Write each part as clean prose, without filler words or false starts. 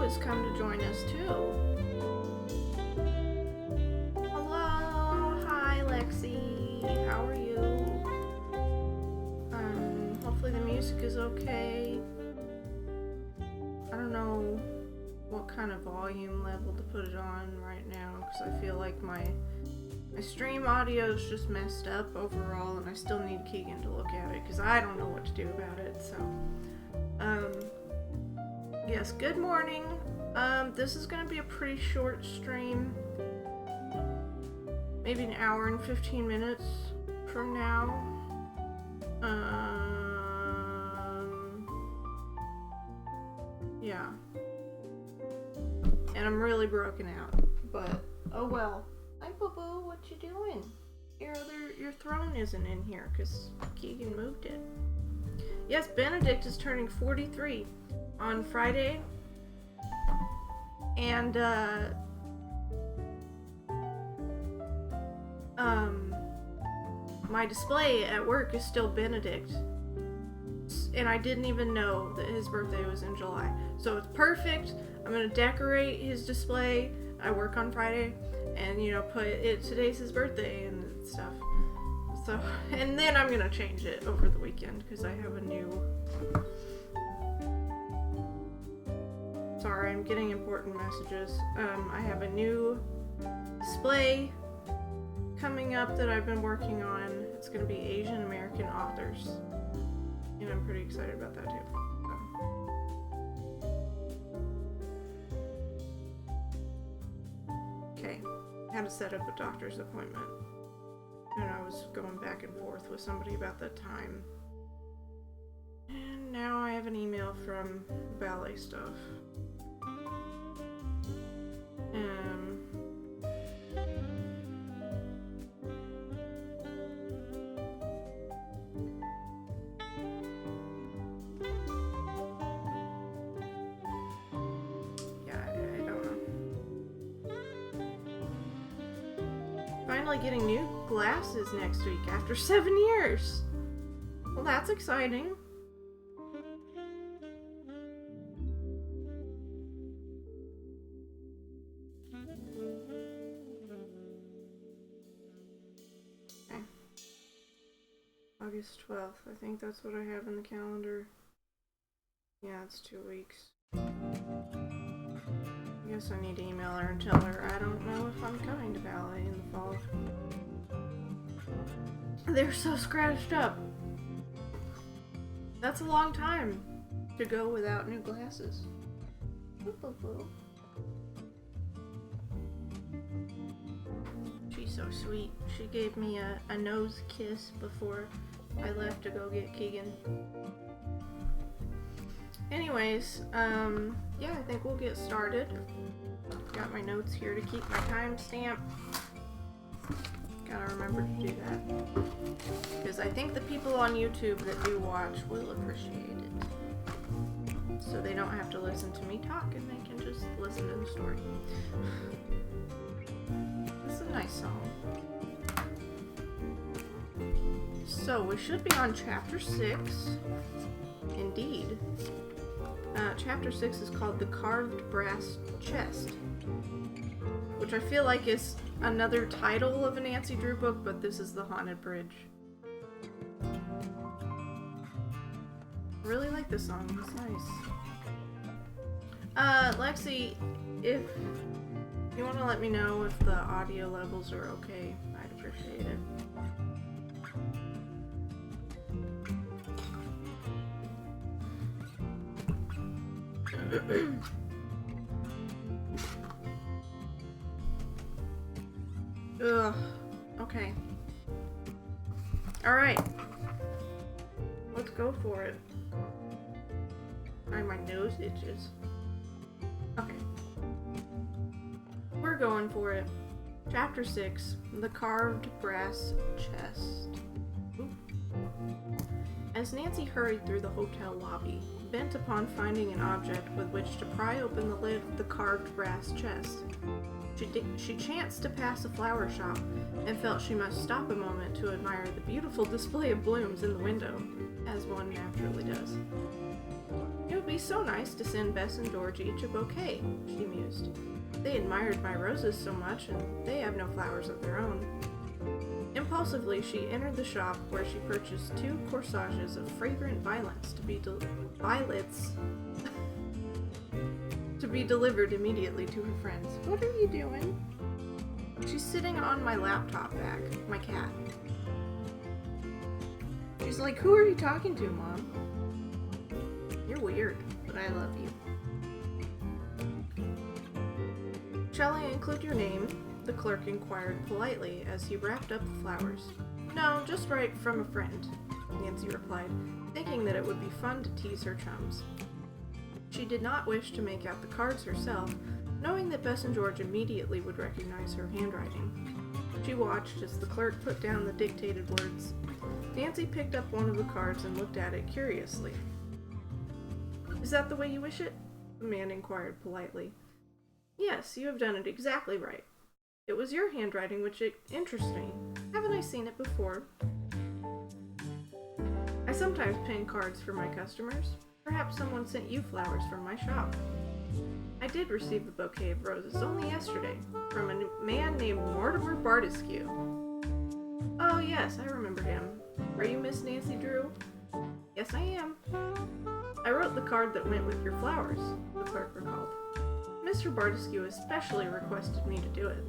has come to join us too. Hello, hi Lexi, how are you? Hopefully the music is okay. I don't know what kind of volume level to put it on right now because I feel like my stream audio is just messed up overall, and I still need Keegan to look at it because I don't know what to do about it. So, yes, good morning. This is gonna be a pretty short stream, maybe an hour and 15 minutes from now. Yeah, and I'm really broken out, but oh well. Hi, Boo-Boo, what you doing? Your throne isn't in here because Keegan moved it. Yes, Benedict is turning 43 on Friday, and my display at work is still Benedict, and I didn't even know that his birthday was in July, so it's perfect. I'm gonna decorate his display. I work on Friday. And, you know, put it, today's his birthday and stuff. So, and then I'm gonna change it over the weekend because I have a new... Sorry, I'm getting important messages. I have a new display coming up that I've been working on. It's gonna be Asian American authors. And I'm pretty excited about that too. Okay. Had to set up a doctor's appointment, and I was going back and forth with somebody about that time, and now I have an email from ballet stuff. Finally getting new glasses next week after 7 years. Well, that's exciting. Okay. August 12th. I think that's what I have in the calendar. Yeah, it's 2 weeks. I guess I need to email her and tell her I don't know if I'm coming to ballet in the fall. They're so scratched up. That's a long time to go without new glasses. She's so sweet. She gave me a nose kiss before I left to go get Keegan. Anyways, yeah, I think we'll get started. Got my notes here to keep my timestamp. Gotta remember to do that. Because I think the people on YouTube that do watch will appreciate it. So they don't have to listen to me talk and they can just listen to the story. It's a nice song. So we should be on chapter 6. Indeed. Chapter 6 is called The Carved Brass Chest, which I feel like is another title of a Nancy Drew book, but this is The Haunted Bridge. I really like this song. It's nice. Lexi, if you want to let me know if the audio levels are okay, I'd appreciate it. Ugh. Okay. Alright. Let's go for it. My nose itches. Okay. We're going for it. Chapter 6. The Carved Brass Chest. Ooh. As Nancy hurried through the hotel lobby, bent upon finding an object with which to pry open the lid of the carved brass chest, she chanced to pass a flower shop and felt she must stop a moment to admire the beautiful display of blooms in the window, as one naturally does. It would be be so nice to send Bess and George each a bouquet, she mused. They admired my roses so much, and they have no flowers of their own. Impulsively, she entered the shop, where she purchased 2 corsages of fragrant violets to be delivered immediately to her friends. What are you doing? She's sitting on my laptop bag, my cat. She's like, who are you talking to, Mom? You're weird, but I love you. Shall I include your name? The clerk inquired politely as he wrapped up the flowers. No, just write from a friend, Nancy replied, thinking that it would be fun to tease her chums. She did not wish to make out the cards herself, knowing that Bess and George immediately would recognize her handwriting. She watched as the clerk put down the dictated words. Nancy picked up one of the cards and looked at it curiously. Is that the way you wish it? The man inquired politely. Yes, you have done it exactly right. It was your handwriting which interests me. Haven't I seen it before? I sometimes pen cards for my customers. Perhaps someone sent you flowers from my shop. I did receive a bouquet of roses only yesterday, from a man named Mortimer Bartescue. Oh yes, I remember him. Are you Miss Nancy Drew? Yes, I am. I wrote the card that went with your flowers, the clerk recalled. Mr. Bartescue especially requested me to do it.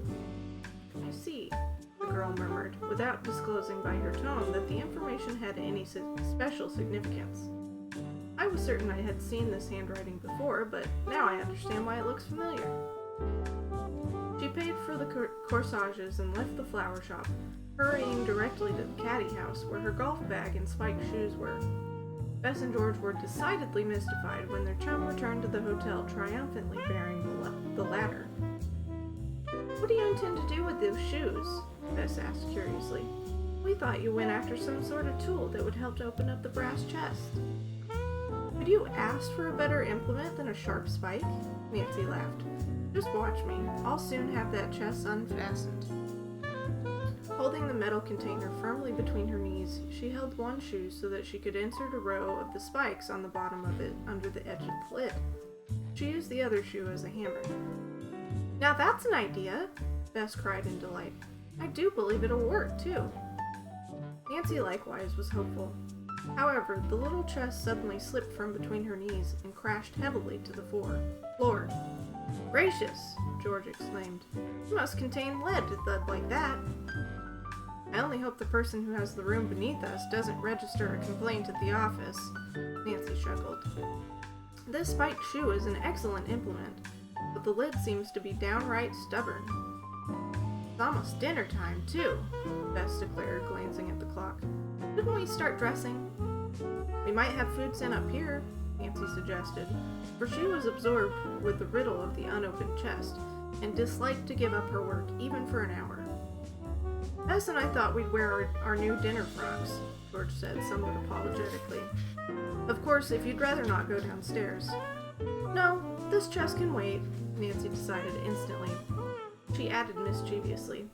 I see, the girl murmured, without disclosing by her tone that the information had any special significance. I was certain I had seen this handwriting before, but now I understand why it looks familiar. She paid for the corsages and left the flower shop, hurrying directly to the caddy house where her golf bag and spiked shoes were. Bess and George were decidedly mystified when their chum returned to the hotel triumphantly bearing the ladder. What do you intend to do with those shoes? Bess asked curiously. We thought you went after some sort of tool that would help to open up the brass chest. Could you ask for a better implement than a sharp spike? Nancy laughed. Just watch me. I'll soon have that chest unfastened. Holding the metal container firmly between her knees, she held one shoe so that she could insert a row of the spikes on the bottom of it under the edge of the lid. She used the other shoe as a hammer. Now that's an idea, Bess cried in delight. I do believe it'll work, too. Nancy likewise was hopeful. However, the little chest suddenly slipped from between her knees and crashed heavily to the floor. Gracious, George exclaimed. It must contain lead to thud like that. I only hope the person who has the room beneath us doesn't register a complaint at the office, Nancy chuckled. This spiked shoe is an excellent implement, but the lid seems to be downright stubborn. It's almost dinner time, too, Bess declared, glancing at the clock. Shouldn't we start dressing? We might have food sent up here, Nancy suggested, for she was absorbed with the riddle of the unopened chest, and disliked to give up her work even for an hour. Bess and I thought we'd wear our new dinner frocks, George said somewhat apologetically. Of course, if you'd rather not go downstairs. No, this chest can wait, Nancy decided instantly. She added mischievously.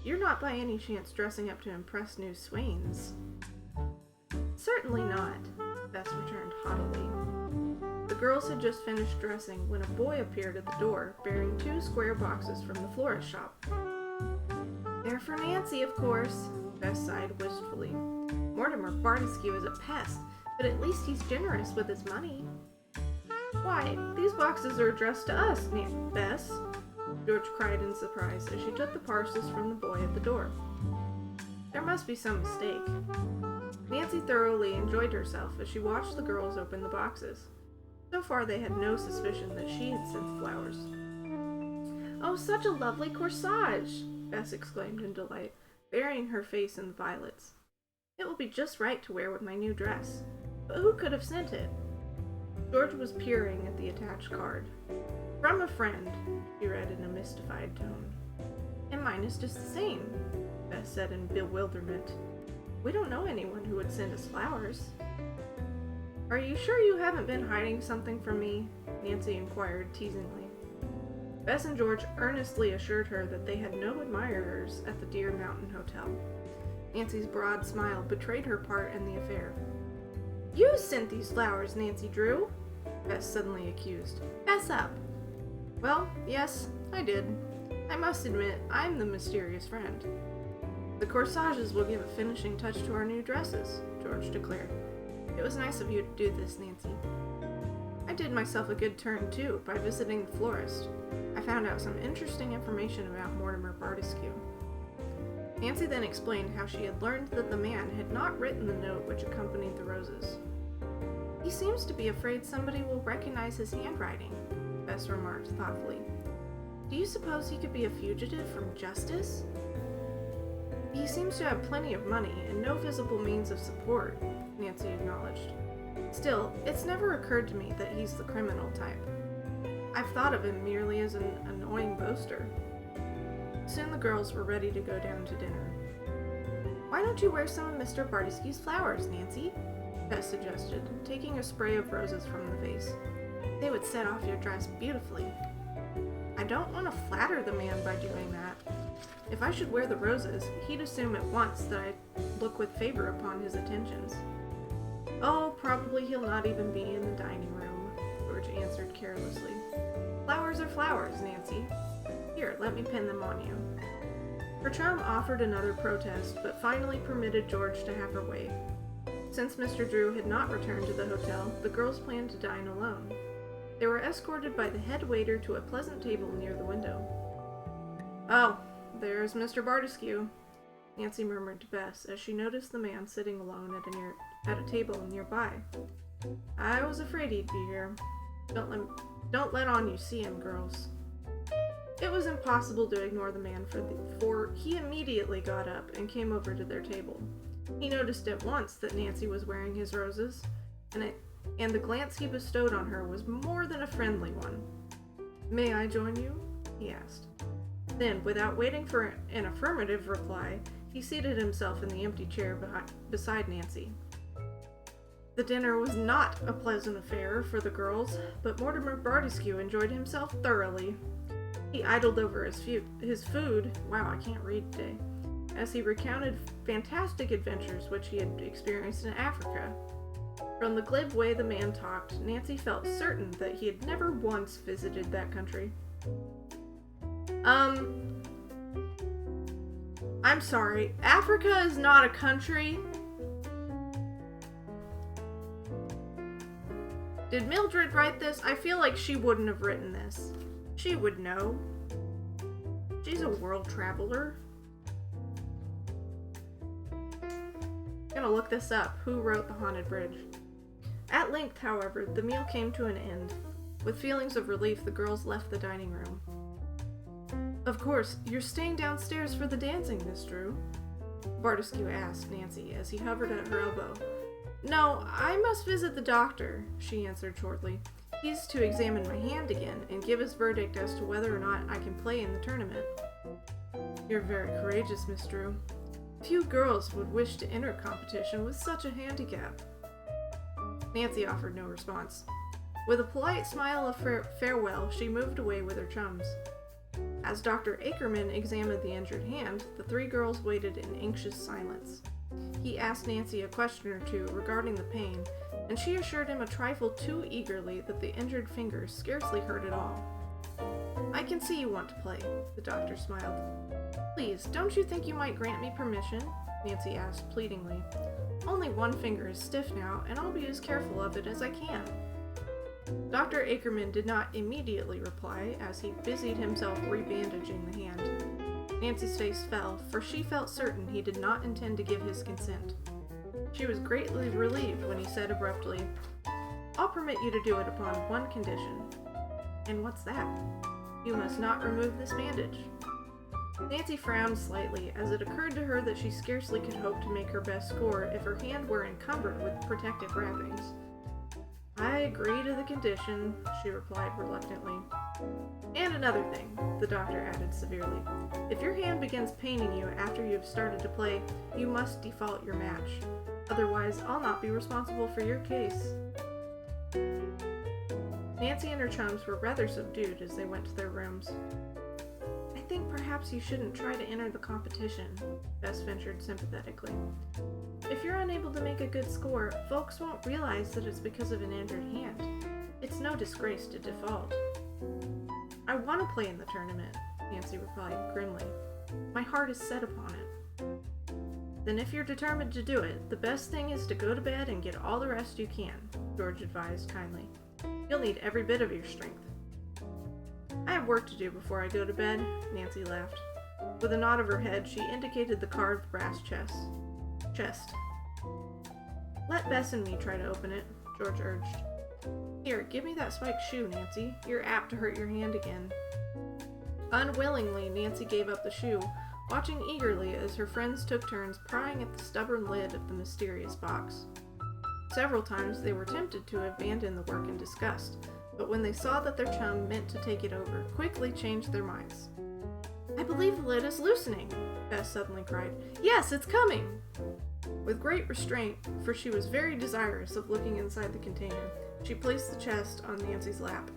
You're not by any chance dressing up to impress new swains? Certainly not, Bess returned haughtily. The girls had just finished dressing when a boy appeared at the door, bearing 2 square boxes from the florist shop. They're for Nancy, of course, Bess sighed wistfully. Mortimer Bartescue is a pest, but at least he's generous with his money. Why, these boxes are addressed to us, Bess, George cried in surprise as she took the parcels from the boy at the door. There must be some mistake. Nancy thoroughly enjoyed herself as she watched the girls open the boxes. So far they had no suspicion that she had sent the flowers. Oh, such a lovely corsage! Bess exclaimed in delight, burying her face in the violets. It will be just right to wear with my new dress. But who could have sent it? George was peering at the attached card. From a friend, she read in a mystified tone. And mine is just the same, Bess said in bewilderment. We don't know anyone who would send us flowers. Are you sure you haven't been hiding something from me? Nancy inquired teasingly. Bess and George earnestly assured her that they had no admirers at the Deer Mountain Hotel. Nancy's broad smile betrayed her part in the affair. You sent these flowers, Nancy Drew, Bess suddenly accused. Fess up. Well, yes, I did. I must admit, I'm the mysterious friend. The corsages will give a finishing touch to our new dresses, George declared. It was nice of you to do this, Nancy. I did myself a good turn, too, by visiting the florist. I found out some interesting information about Mortimer Bardescu. Nancy then explained how she had learned that the man had not written the note which accompanied the roses. He seems to be afraid somebody will recognize his handwriting, Bess remarked thoughtfully. Do you suppose he could be a fugitive from justice? He seems to have plenty of money and no visible means of support, Nancy acknowledged. Still, it's never occurred to me that he's the criminal type. I've thought of him merely as an annoying boaster. Soon the girls were ready to go down to dinner. Why don't you wear some of Mr. Bardescu's flowers, Nancy? Bess suggested, taking a spray of roses from the vase. They would set off your dress beautifully. I don't want to flatter the man by doing that. If I should wear the roses, he'd assume at once that I look with favor upon his attentions. Oh, probably he'll not even be in the dining room, George answered carelessly. Flowers are flowers, Nancy. Here, let me pin them on you. Her chum offered another protest, but finally permitted George to have her way. Since Mr. Drew had not returned to the hotel, the girls planned to dine alone. They were escorted by the head waiter to a pleasant table near the window. Oh, there's Mr. Bardescu, Nancy murmured to Bess as she noticed the man sitting alone at a table nearby. I was afraid he'd be here. Don't let on you see him, girls. It was impossible to ignore the man for he immediately got up and came over to their table. He noticed at once that Nancy was wearing his roses, and the glance he bestowed on her was more than a friendly one. May I join you? He asked. Then, without waiting for an affirmative reply, he seated himself in the empty chair beside Nancy. The dinner was not a pleasant affair for the girls, but Mortimer Bardescu enjoyed himself thoroughly. He idled over his food, wow, I can't read today, as he recounted fantastic adventures which he had experienced in Africa. From the glib way the man talked, Nancy felt certain that he had never once visited that country. I'm sorry, Africa is not a country? Did Mildred write this? I feel like she wouldn't have written this. She would know. She's a world traveler. Gonna look this up. Who wrote The Haunted Bridge? At length, however, the meal came to an end. With feelings of relief, the girls left the dining room. Of course, you're staying downstairs for the dancing, Miss Drew? Bardescu asked Nancy as he hovered at her elbow. No, I must visit the doctor, she answered shortly. He's to examine my hand again and give his verdict as to whether or not I can play in the tournament. You're very courageous, Miss Drew. Few girls would wish to enter competition with such a handicap. Nancy offered no response. With a polite smile of farewell, she moved away with her chums. As Dr. Ackerman examined the injured hand, the three girls waited in anxious silence. He asked Nancy a question or two regarding the pain, and she assured him a trifle too eagerly that the injured fingers scarcely hurt at all. I can see you want to play, the doctor smiled. Please, don't you think you might grant me permission? Nancy asked pleadingly. Only one finger is stiff now, and I'll be as careful of it as I can. Dr. Ackerman did not immediately reply as he busied himself rebandaging the hand. Nancy's face fell, for she felt certain he did not intend to give his consent. She was greatly relieved when he said abruptly, I'll permit you to do it upon one condition. And what's that? You must not remove this bandage. Nancy frowned slightly as it occurred to her that she scarcely could hope to make her best score if her hand were encumbered with protective wrappings. I agree to the condition, she replied reluctantly. And another thing, the doctor added severely. If your hand begins paining you after you've started to play, you must default your match. Otherwise, I'll not be responsible for your case. Nancy and her chums were rather subdued as they went to their rooms. I think perhaps you shouldn't try to enter the competition, Bess ventured sympathetically. If you're unable to make a good score, folks won't realize that it's because of an injured hand. It's no disgrace to default. I want to play in the tournament, Nancy replied grimly. My heart is set upon it. Then if you're determined to do it, the best thing is to go to bed and get all the rest you can, George advised kindly. You'll need every bit of your strength. I have work to do before I go to bed, Nancy laughed. With a nod of her head, she indicated the carved brass chest. Let Bess and me try to open it, George urged. Here, give me that spiked shoe, Nancy. You're apt to hurt your hand again. Unwillingly, Nancy gave up the shoe, watching eagerly as her friends took turns prying at the stubborn lid of the mysterious box. Several times they were tempted to abandon the work in disgust, but when they saw that their chum meant to take it over, quickly changed their minds. I believe the lid is loosening, Bess suddenly cried. Yes, it's coming! With great restraint, for she was very desirous of looking inside the container, she placed the chest on Nancy's lap.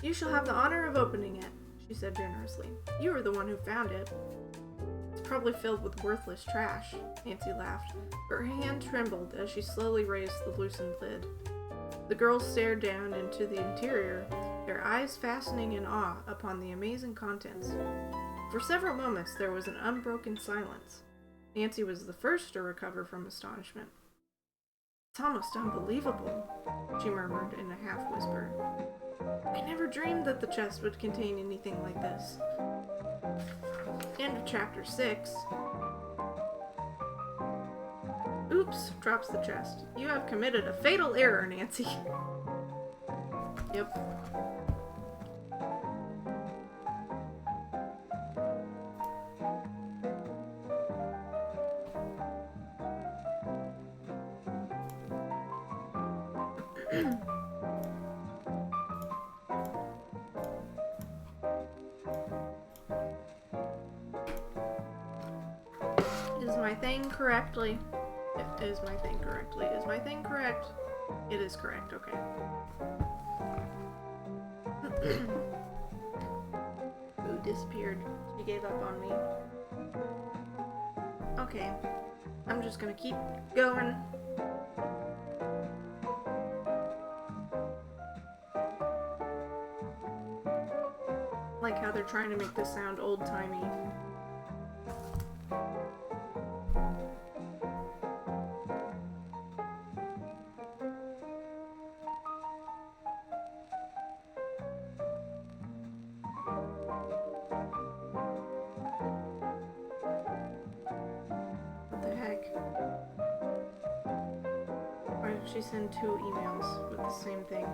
You shall have the honor of opening it, she said generously. You are the one who found it. It's probably filled with worthless trash, Nancy laughed. Her hand trembled as she slowly raised the loosened lid. The girls stared down into the interior, their eyes fastening in awe upon the amazing contents. For several moments there was an unbroken silence. Nancy was the first to recover from astonishment. It's almost unbelievable, she murmured in a half-whisper. I never dreamed that the chest would contain anything like this. End of chapter 6. Oops, drops the chest. You have committed a fatal error, Nancy. Yep. Is my thing correctly? Is my thing correctly? Is my thing correct? It is correct, okay. Who disappeared? She gave up on me. Okay. I'm just gonna keep going. Like how they're trying to make this sound old-timey. She sent 2 emails with the same thing.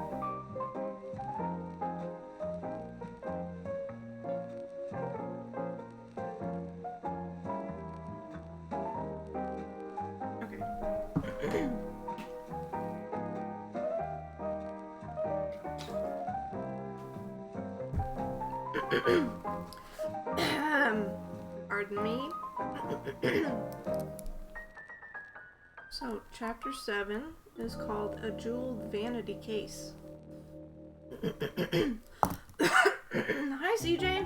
Okay. Pardon me. So, chapter 7 is called A Jeweled Vanity Case. Hi, CJ.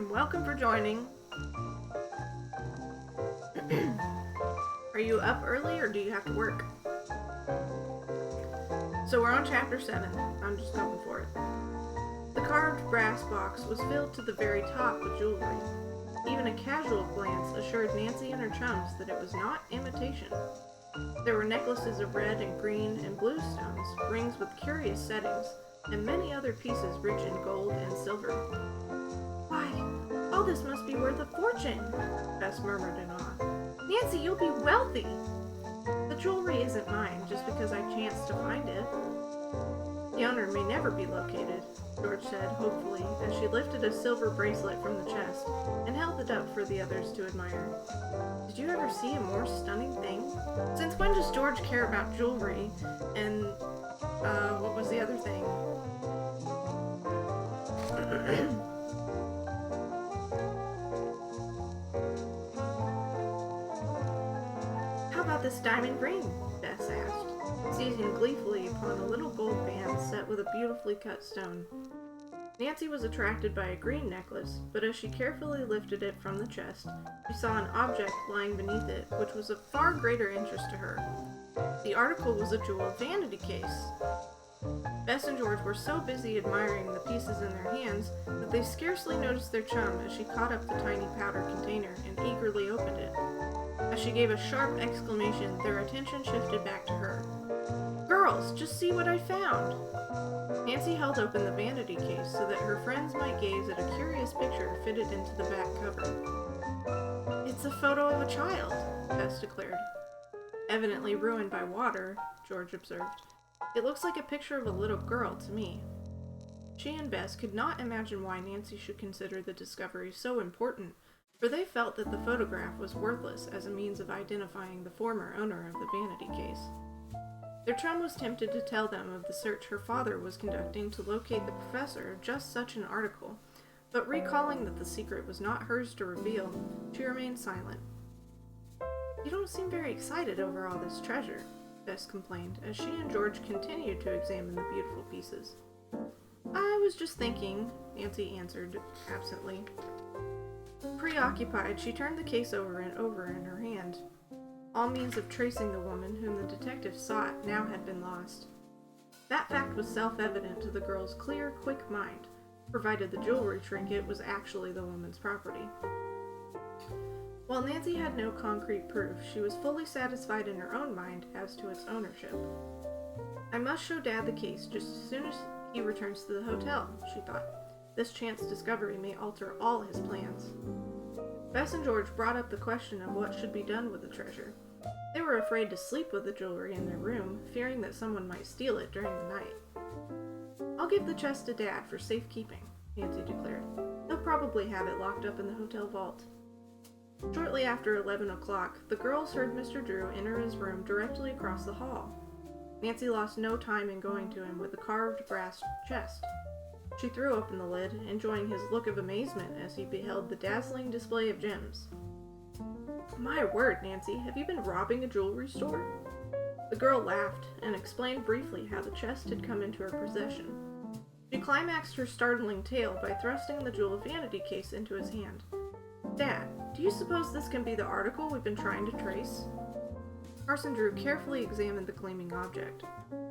Welcome for joining. Are you up early or do you have to work? So we're on chapter 7. I'm just going for it. The carved brass box was filled to the very top with jewelry. Even a casual glance assured Nancy and her chums that it was not imitation. There were necklaces of red and green and blue stones, rings with curious settings, and many other pieces rich in gold and silver. Why, all this must be worth a fortune, Bess murmured in awe. Nancy, you'll be wealthy! The jewelry isn't mine just because I chanced to find it. The owner may never be located, George said hopefully as she lifted a silver bracelet from the chest and held it up for the others to admire. Did you ever see a more stunning thing? Since when does George care about jewelry? And, what was the other thing? How about this diamond ring? Bess asked, seizing gleefully upon a little gold band set with a beautifully cut stone. Nancy was attracted by a green necklace, but as she carefully lifted it from the chest, she saw an object lying beneath it, which was of far greater interest to her. The article was a jeweled vanity case. Bess and George were so busy admiring the pieces in their hands that they scarcely noticed their chum as she caught up the tiny powder container and eagerly opened it. As she gave a sharp exclamation, their attention shifted back to her. "Girls, just see what I found!" Nancy held open the vanity case so that her friends might gaze at a curious picture fitted into the back cover. "It's a photo of a child," Bess declared. "Evidently ruined by water," George observed. "It looks like a picture of a little girl to me." She and Bess could not imagine why Nancy should consider the discovery so important, for they felt that the photograph was worthless as a means of identifying the former owner of the vanity case. Their chum was tempted to tell them of the search her father was conducting to locate the professor of just such an article, but recalling that the secret was not hers to reveal, she remained silent. "You don't seem very excited over all this treasure," Bess complained, as she and George continued to examine the beautiful pieces. "I was just thinking," Nancy answered absently. Preoccupied, she turned the case over and over in her hand. All means of tracing the woman whom the detectives sought now had been lost. That fact was self-evident to the girl's clear, quick mind, provided the jewelry trinket was actually the woman's property. While Nancy had no concrete proof, she was fully satisfied in her own mind as to its ownership. "I must show Dad the case just as soon as he returns to the hotel," she thought. "This chance discovery may alter all his plans." Bess and George brought up the question of what should be done with the treasure. They were afraid to sleep with the jewelry in their room, fearing that someone might steal it during the night. "I'll give the chest to Dad for safekeeping," Nancy declared. "He'll probably have it locked up in the hotel vault." Shortly after 11 o'clock, the girls heard Mr. Drew enter his room directly across the hall. Nancy lost no time in going to him with the carved brass chest. She threw open the lid, enjoying his look of amazement as he beheld the dazzling display of gems. "My word, Nancy, have you been robbing a jewelry store?" The girl laughed and explained briefly how the chest had come into her possession. She climaxed her startling tale by thrusting the jeweled vanity case into his hand. "Dad, do you suppose this can be the article we've been trying to trace?" Parson Drew carefully examined the gleaming object.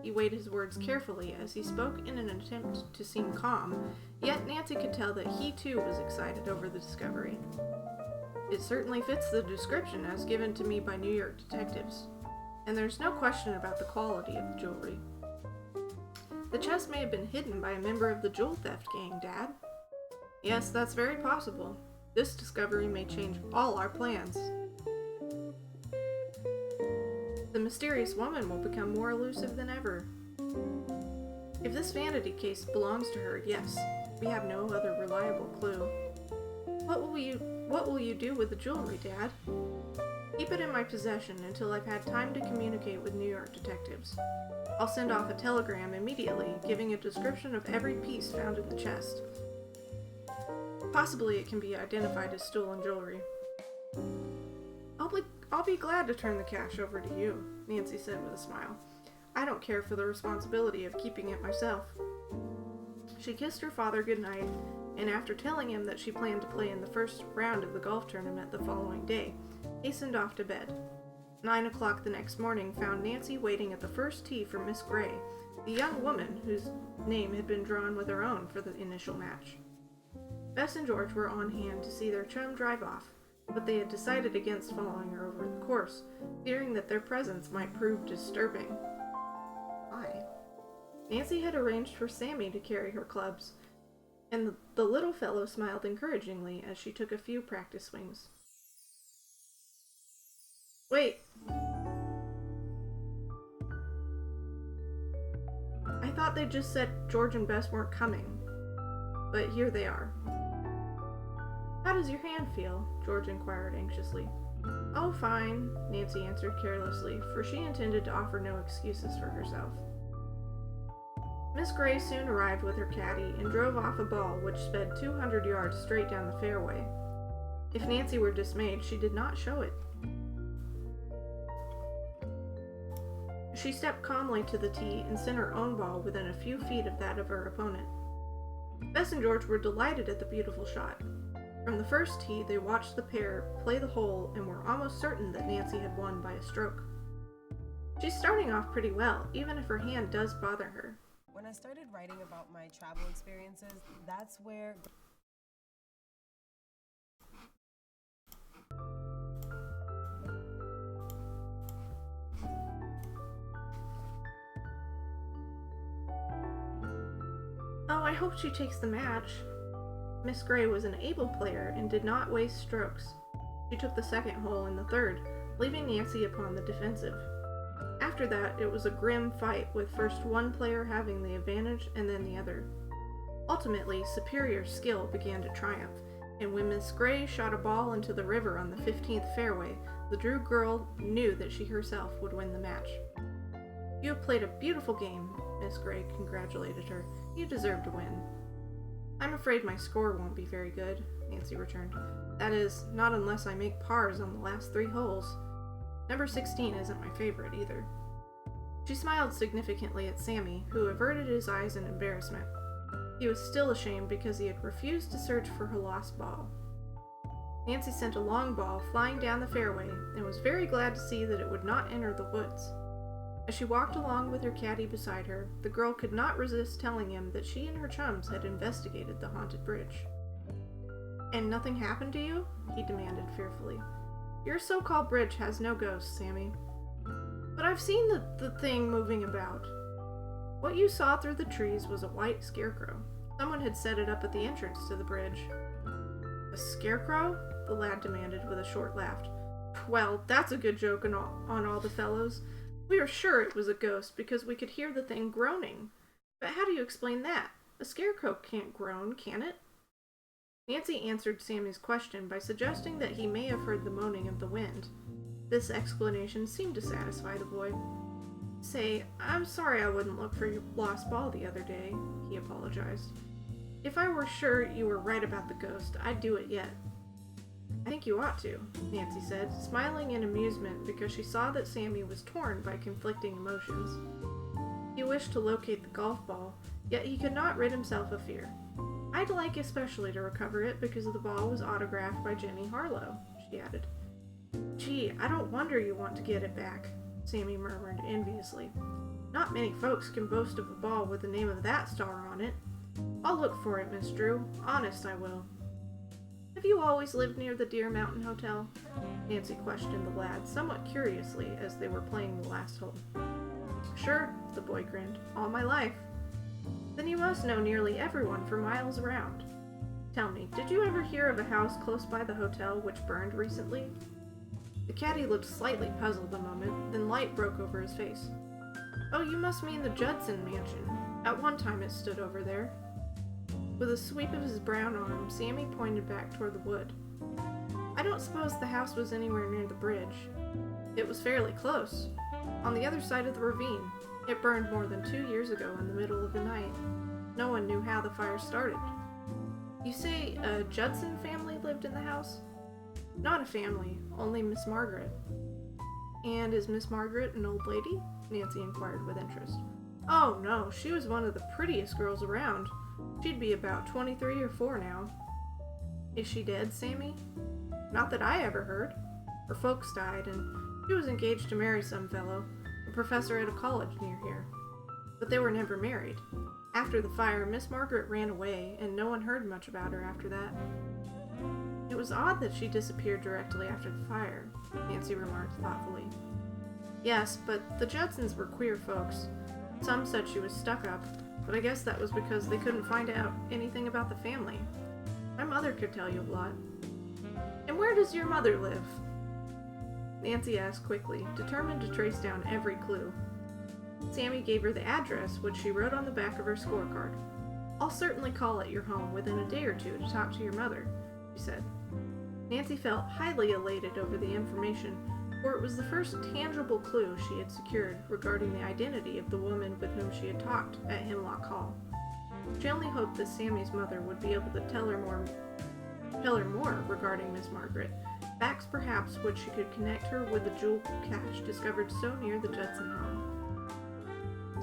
He weighed his words carefully as he spoke in an attempt to seem calm, yet Nancy could tell that he too was excited over the discovery. "It certainly fits the description as given to me by New York detectives, and there's no question about the quality of the jewelry. The chest may have been hidden by a member of the jewel theft gang, Dad." "Yes, that's very possible. This discovery may change all our plans. The mysterious woman will become more elusive than ever. If this vanity case belongs to her, yes, we have no other reliable clue. What will you do with the jewelry, Dad?" "Keep it in my possession until I've had time to communicate with New York detectives. I'll send off a telegram immediately giving a description of every piece found in the chest. Possibly it can be identified as stolen jewelry." I'll be glad to turn the cash over to you," Nancy said with a smile. "I don't care for the responsibility of keeping it myself." She kissed her father goodnight, and after telling him that she planned to play in the first round of the golf tournament the following day, hastened off to bed. 9 o'clock the next morning found Nancy waiting at the first tee for Miss Gray, the young woman whose name had been drawn with her own for the initial match. Bess and George were on hand to see their chum drive off, but they had decided against following her over the course, fearing that their presence might prove disturbing. Why? Nancy had arranged for Sammy to carry her clubs, and the little fellow smiled encouragingly as she took a few practice swings. "Wait! I thought they just said George and Bess weren't coming, but here they are." "How does your hand feel?" George inquired anxiously. "Oh, fine," Nancy answered carelessly, for she intended to offer no excuses for herself. Miss Gray soon arrived with her caddy and drove off a ball which sped 200 yards straight down the fairway. If Nancy were dismayed, she did not show it. She stepped calmly to the tee and sent her own ball within a few feet of that of her opponent. Bess and George were delighted at the beautiful shot. From the first tee, they watched the pair play the hole and were almost certain that Nancy had won by a stroke. She's starting off pretty well, even if her hand does bother her. When I started writing about my travel experiences, that's where... Oh, I hope she takes the match. Miss Gray was an able player and did not waste strokes. She took the second hole and the third, leaving Nancy upon the defensive. After that, it was a grim fight, with first one player having the advantage and then the other. Ultimately, superior skill began to triumph, and when Miss Gray shot a ball into the river on the 15th fairway, the Drew girl knew that she herself would win the match. "You have played a beautiful game," Miss Gray congratulated her. "You deserve to win." "I'm afraid my score won't be very good," Nancy returned. "That is, not unless I make pars on the last 3 holes. Number 16 isn't my favorite either." She smiled significantly at Sammy, who averted his eyes in embarrassment. He was still ashamed because he had refused to search for her lost ball. Nancy sent a long ball flying down the fairway and was very glad to see that it would not enter the woods. As she walked along with her caddy beside her, the girl could not resist telling him that she and her chums had investigated the haunted bridge. "And nothing happened to you?" he demanded fearfully. "Your so-called bridge has no ghosts, Sammy." "But I've seen the thing moving about." "What you saw through the trees was a white scarecrow. Someone had set it up at the entrance to the bridge." "A scarecrow?" the lad demanded with a short laugh. "Well, that's a good joke on all the fellows. We were sure it was a ghost because we could hear the thing groaning. But how do you explain that? A scarecrow can't groan, can it?" Nancy answered Sammy's question by suggesting that he may have heard the moaning of the wind. This explanation seemed to satisfy the boy. "Say, I'm sorry I wouldn't look for your lost ball the other day," he apologized. "If I were sure you were right about the ghost, I'd do it yet." "I think you ought to," Nancy said, smiling in amusement because she saw that Sammy was torn by conflicting emotions. He wished to locate the golf ball, yet he could not rid himself of fear. "I'd like especially to recover it because the ball was autographed by Jenny Harlow," she added. "Gee, I don't wonder you want to get it back," Sammy murmured enviously. "Not many folks can boast of a ball with the name of that star on it. I'll look for it, Miss Drew. Honest, I will." "Have you always lived near the Deer Mountain Hotel?" Nancy questioned the lad somewhat curiously as they were playing the last hole. "Sure," the boy grinned. "All my life." "Then you must know nearly everyone for miles around. Tell me, did you ever hear of a house close by the hotel which burned recently?" The caddy looked slightly puzzled a moment, then light broke over his face. "Oh, you must mean the Judson mansion. At one time it stood over there." With a sweep of his brown arm, Sammy pointed back toward the wood. "I don't suppose the house was anywhere near the bridge." "It was fairly close. On the other side of the ravine. It burned more than 2 years ago in the middle of the night. No one knew how the fire started." "You say a Judson family lived in the house?" "Not a family, only Miss Margaret." "And is Miss Margaret an old lady?" Nancy inquired with interest. "Oh, no, she was one of the prettiest girls around. She'd be about 23 or 4 now." "Is she dead, Sammy?" "Not that I ever heard. Her folks died, and she was engaged to marry some fellow, a professor at a college near here. But they were never married. After the fire, Miss Margaret ran away, and no one heard much about her after that." "It was odd that she disappeared directly after the fire," Nancy remarked thoughtfully. "Yes, but the Judsons were queer folks. Some said she was stuck up, but I guess that was because they couldn't find out anything about the family. My mother could tell you a lot." "And where does your mother live?" Nancy asked quickly, determined to trace down every clue. Sammy gave her the address, which she wrote on the back of her scorecard. "I'll certainly call at your home within a day or 2 to talk to your mother," she said. Nancy felt highly elated over the information, for it was the first tangible clue she had secured regarding the identity of the woman with whom she had talked at Hemlock Hall. She only hoped that Sammy's mother would be able to tell her more regarding Miss Margaret, facts perhaps which she could connect her with the jewel cache discovered so near the Judson home.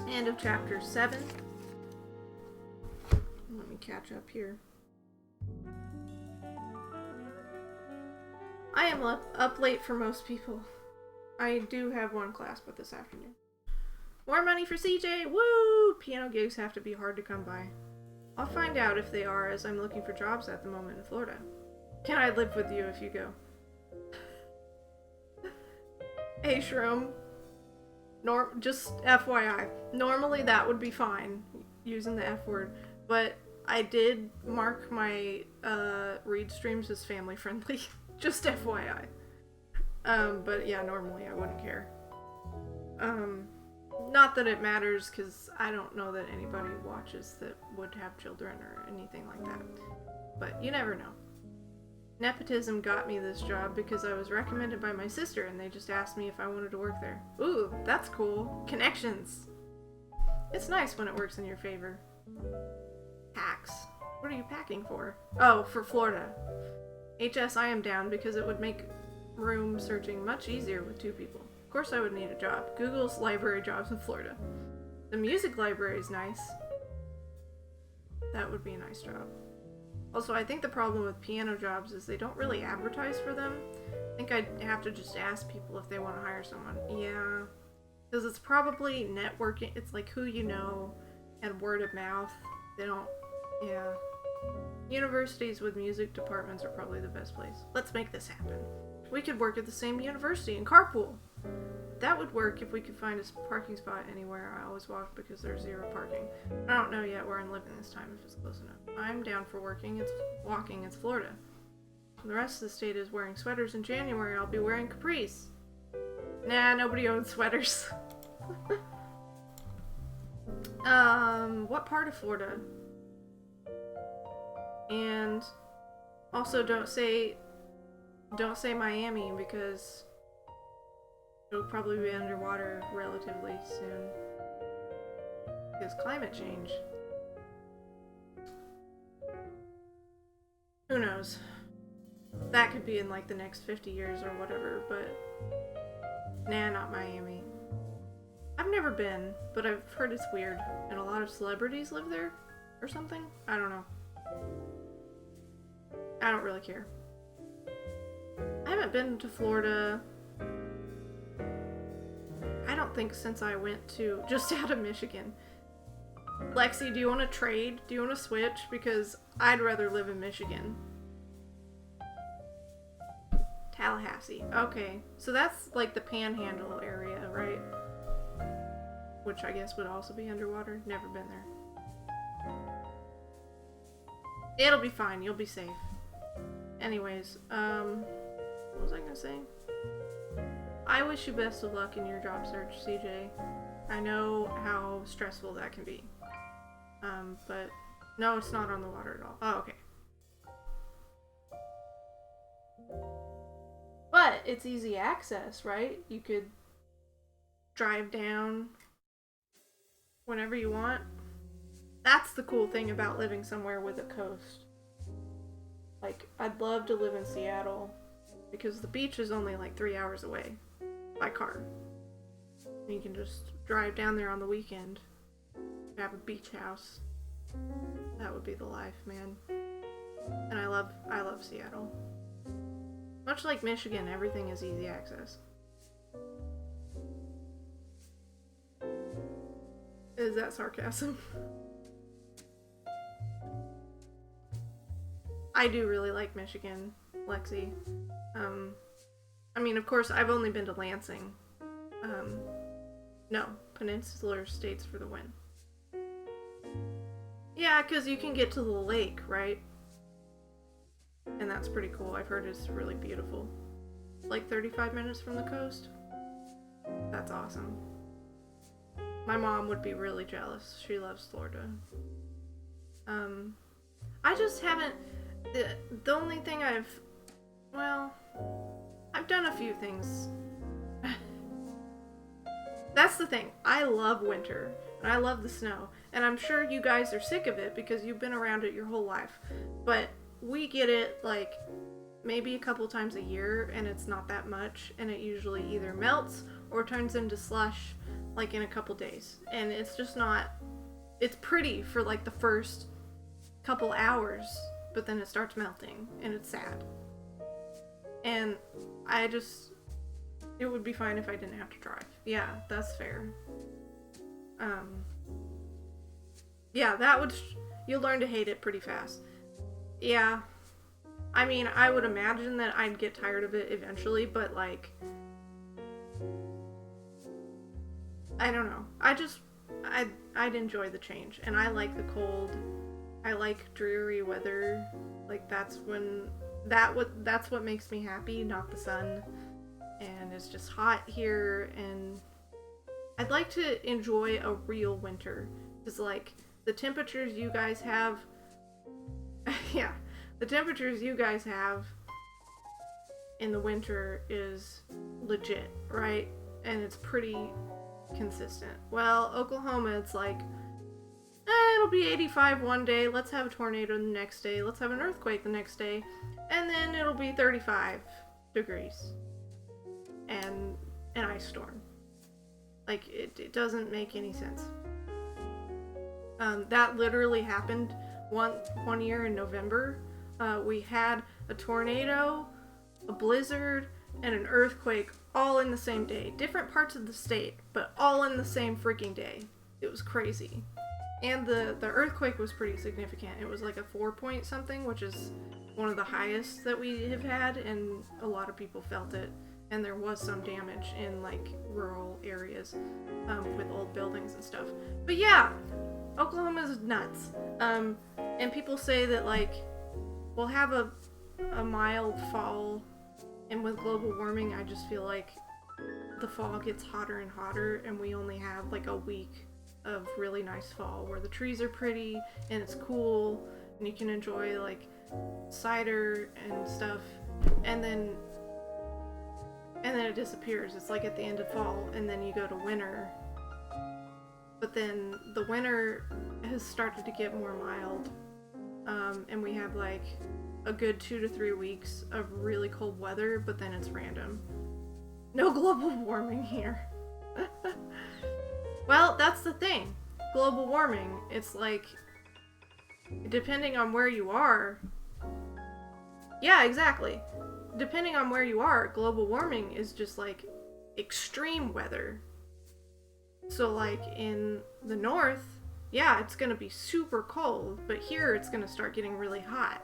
End of chapter 7. Let me me catch up here. I am up late for most people. I do have one class, but this afternoon. More money for CJ! Woo! Piano gigs have to be hard to come by. I'll find out if they are, as I'm looking for jobs at the moment in Florida. Can I live with you if you go? Hey, Shroom. Just FYI. Normally that would be fine, using the F word, but I did mark my read streams as family friendly. Just FYI. But yeah, normally I wouldn't care. Not that it matters, because I don't know that anybody watches that would have children or anything like that. But you never know. Nepotism got me this job because I was recommended by my sister and they just asked me if I wanted to work there. Ooh, that's cool. Connections. It's nice when it works in your favor. Packs. What are you packing for? Oh, for Florida. HS I am down because it would make room searching much easier with 2 people. Of course I would need a job. Google's library jobs in Florida. The music library is nice. That would be a nice job. Also, I think the problem with piano jobs is they don't really advertise for them. I think I'd have to just ask people if they want to hire someone. Yeah. Because it's probably networking. It's like who you know and word of mouth. They don't... Yeah. Universities with music departments are probably the best place. Let's make this happen. We could work at the same university and carpool. That would work if we could find a parking spot anywhere. I always walk because there's 0 parking. I don't know yet where I'm living this time if it's close enough. I'm down for walking, it's Florida. The rest of the state is wearing sweaters in January. I'll be wearing capris. Nah, nobody owns sweaters. What part of Florida? And also don't say Miami because it'll probably be underwater relatively soon. Because climate change. Who knows? That could be in like the next 50 years or whatever, but nah, not Miami. I've never been, but I've heard it's weird, and a lot of celebrities live there or something. I don't know. I don't really care. I haven't been to Florida, I don't think, since I went to just out of Michigan. Lexi, do you want to trade? Do you want to switch? Because I'd rather live in Michigan. Tallahassee. Okay. So that's like the Panhandle area, right? Which I guess would also be underwater. Never been there. It'll be fine. You'll be safe. Anyways, what was I gonna say? I wish you best of luck in your job search, CJ. I know how stressful that can be. But no, it's not on the water at all. Oh, okay. But it's easy access, right? You could drive down whenever you want. That's the cool thing about living somewhere with a coast. Like, I'd love to live in Seattle because the beach is only like 3 hours away by car. And you can just drive down there on the weekend, have a beach house. That would be the life, man. And I love Seattle. Much like Michigan, everything is easy access. Is that sarcasm? I do really like Michigan, Lexi. I mean, of course, I've only been to Lansing. No, Peninsular States for the win. Yeah, because you can get to the lake, right? And that's pretty cool. I've heard it's really beautiful. Like 35 minutes from the coast. That's awesome. My mom would be really jealous. She loves Florida. I just haven't... The only thing I've done a few things. That's the thing. I love winter. And I love the snow. And I'm sure you guys are sick of it because you've been around it your whole life. But we get it like maybe a couple times a year and it's not that much. And it usually either melts or turns into slush like in a couple days. And it's just not... It's pretty for like the first couple hours, but then it starts melting, and it's sad. And it would be fine if I didn't have to drive. Yeah, that's fair. Yeah, you'll learn to hate it pretty fast. Yeah. I mean, I would imagine that I'd get tired of it eventually, but like, I don't know. I'd enjoy the change, and I like the cold. I like dreary weather. Like, that's what makes me happy, not the sun. And it's just hot here, and I'd like to enjoy a real winter. Because, like, the temperatures you guys have, yeah, the temperatures you guys have in the winter is legit, right? And it's pretty consistent. Well, Oklahoma, it's like, it'll be 85 one day, let's have a tornado the next day, let's have an earthquake the next day, and then it'll be 35 degrees and an ice storm. Like, it doesn't make any sense. That literally happened one year in November. We had a tornado, a blizzard, and an earthquake all in the same day. Different parts of the state, but all in the same freaking day. It was crazy. And the earthquake was pretty significant. It was like a 4 something, which is one of the highest that we have had, and a lot of people felt it. And there was some damage in like rural areas with old buildings and stuff. But yeah, Oklahoma's nuts. And people say that like we'll have a mild fall, and with global warming, I just feel like the fall gets hotter and hotter, and we only have like a week of really nice fall where the trees are pretty and it's cool and you can enjoy like cider and stuff, and then it disappears. It's like at the end of fall, and then you go to winter, but then the winter has started to get more mild, and we have like a good 2 to 3 weeks of really cold weather, but then it's random. No global warming here. Well, that's the thing. Global warming, it's like, depending on where you are. Yeah, exactly. Depending on where you are, global warming is just like extreme weather. So like in the north, yeah, it's gonna be super cold, but here it's gonna start getting really hot.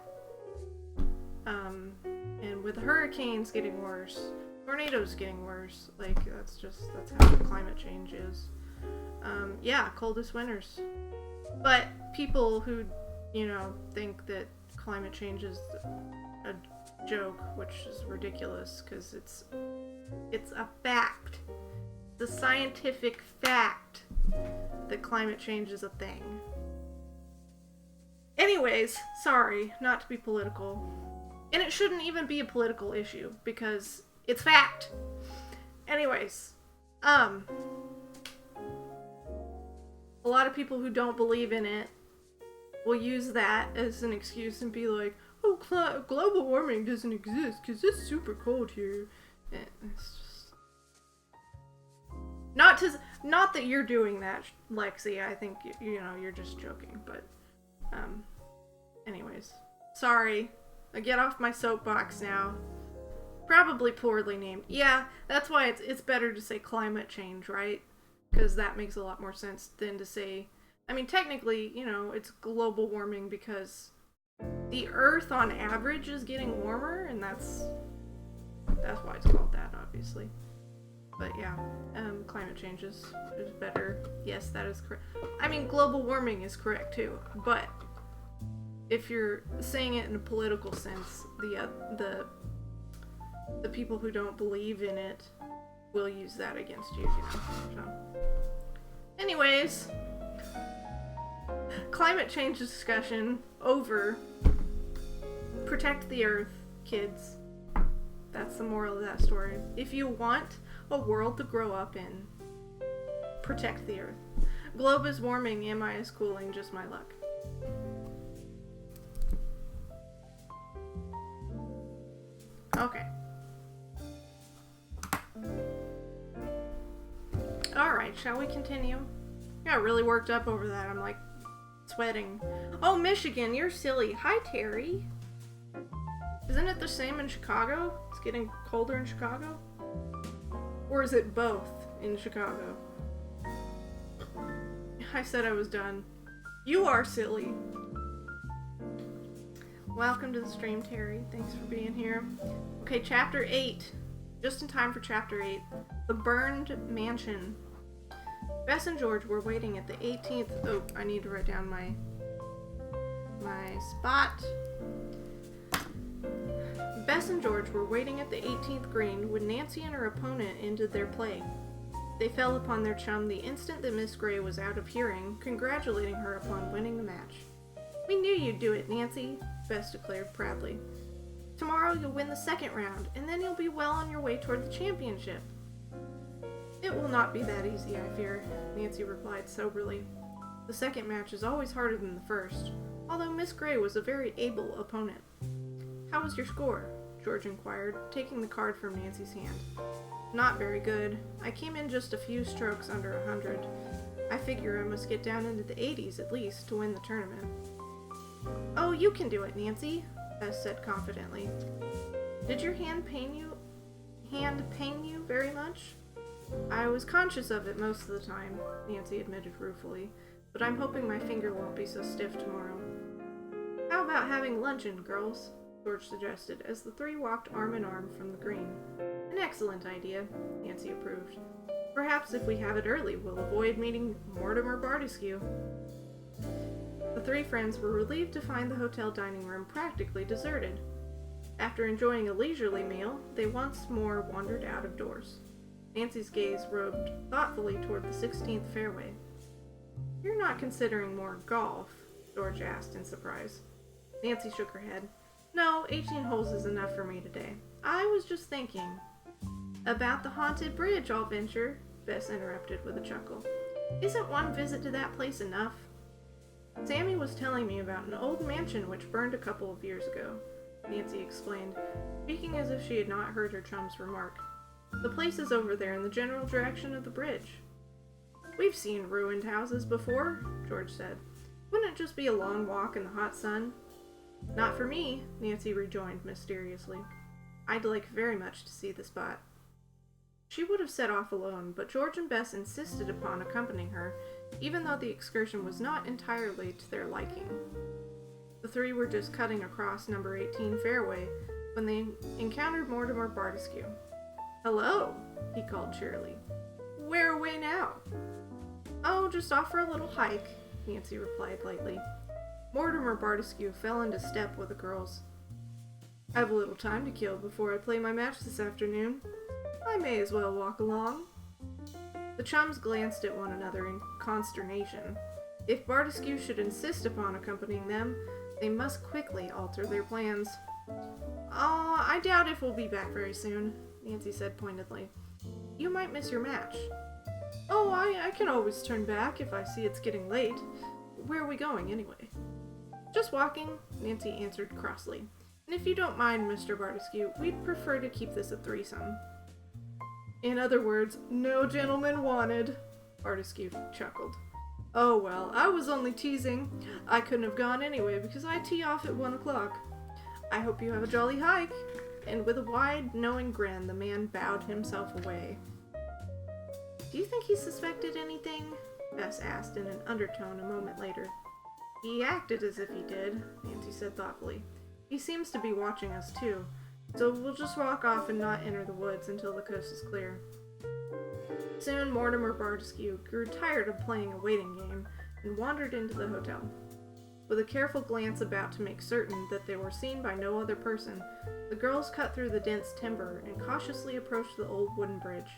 And with hurricanes getting worse, tornadoes getting worse, like that's how climate change is. Yeah, coldest winters. But people who, think that climate change is a joke, which is ridiculous, because it's a fact. The scientific fact that climate change is a thing. Anyways, sorry, not to be political. And it shouldn't even be a political issue, because it's fact. Anyways, a lot of people who don't believe in it will use that as an excuse and be like, oh, global warming doesn't exist because it's super cold here. And it's just... Not that you're doing that, Lexi. I think, you're just joking. But, anyways. Sorry. I get off my soapbox now. Probably poorly named. Yeah, that's why it's better to say climate change, right? Because that makes a lot more sense than to say... I mean, technically, it's global warming because the Earth on average is getting warmer, and that's why it's called that, obviously. But yeah, climate change is better. Yes, that is correct. I mean, global warming is correct too, but if you're saying it in a political sense, the people who don't believe in it will use that against you, So, anyways, climate change discussion over. Protect the Earth, kids. That's the moral of that story. If you want a world to grow up in, protect the Earth. Globe is warming, MI is cooling, just my luck. Okay. Alright, shall we continue? I got really worked up over that. I'm like, sweating. Oh, Michigan, you're silly. Hi, Terry. Isn't it the same in Chicago? It's getting colder in Chicago? Or is it both in Chicago? I said I was done. You are silly. Welcome to the stream, Terry. Thanks for being here. Okay, Chapter 8. Just in time for Chapter 8. The Burned Mansion. Bess and George were waiting at the 18th... Oh, I need to write down my spot. Bess and George were waiting at the 18th green when Nancy and her opponent ended their play. They fell upon their chum the instant that Miss Gray was out of hearing, congratulating her upon winning the match. "We knew you'd do it, Nancy," Bess declared proudly. "Tomorrow you'll win the second round, and then you'll be well on your way toward the championship." "It will not be that easy, I fear," Nancy replied soberly. "The second match is always harder than the first, although Miss Gray was a very able opponent." "How was your score?" George inquired, taking the card from Nancy's hand. "Not very good. I came in just a few strokes under 100. I figure I must get down into the 80s at least to win the tournament." "Oh, you can do it, Nancy," Bess said confidently. "Did your hand pain you very much?" "I was conscious of it most of the time," Nancy admitted ruefully, "but I'm hoping my finger won't be so stiff tomorrow." "How about having luncheon, girls?" George suggested as the three walked arm in arm from the green. "An excellent idea," Nancy approved. "Perhaps if we have it early, we'll avoid meeting Mortimer Bardescu." The three friends were relieved to find the hotel dining room practically deserted. After enjoying a leisurely meal, they once more wandered out of doors. Nancy's gaze roved thoughtfully toward the 16th fairway. "You're not considering more golf?" George asked in surprise. Nancy shook her head. "No, 18 holes is enough for me today. I was just thinking." "About the haunted bridge, I'll venture," Bess interrupted with a chuckle. "Isn't one visit to that place enough?" "Sammy was telling me about an old mansion which burned a couple of years ago," Nancy explained, speaking as if she had not heard her chum's remark. "The place is over there in the general direction of the bridge." "We've seen ruined houses before," George said. "Wouldn't it just be a long walk in the hot sun?" "Not for me," Nancy rejoined mysteriously. "I'd like very much to see the spot." She would have set off alone, but George and Bess insisted upon accompanying her, even though the excursion was not entirely to their liking. The three were just cutting across number 18 fairway when they encountered Mortimer Bardescu. "Hello," he called cheerily. "Where away now?" "Oh, just off for a little hike," Nancy replied lightly. Mortimer Bardescu fell into step with the girls. "I've a little time to kill before I play my match this afternoon. I may as well walk along." The chums glanced at one another in consternation. If Bardescu should insist upon accompanying them, they must quickly alter their plans. I doubt if we'll be back very soon," Nancy said pointedly. "You might miss your match." "Oh, I can always turn back if I see it's getting late. Where are we going, anyway?" "Just walking," Nancy answered crossly. "And if you don't mind, Mr. Bardescu, we'd prefer to keep this a threesome." "In other words, no gentleman wanted," Bardescu chuckled. "Oh well, I was only teasing. I couldn't have gone anyway because I tee off at 1 o'clock. I hope you have a jolly hike." And with a wide, knowing grin, the man bowed himself away. "Do you think he suspected anything?" Bess asked in an undertone a moment later. "He acted as if he did," Nancy said thoughtfully. "He seems to be watching us too, so we'll just walk off and not enter the woods until the coast is clear." Soon Mortimer Bardescu grew tired of playing a waiting game and wandered into the hotel. With a careful glance about to make certain that they were seen by no other person, the girls cut through the dense timber and cautiously approached the old wooden bridge.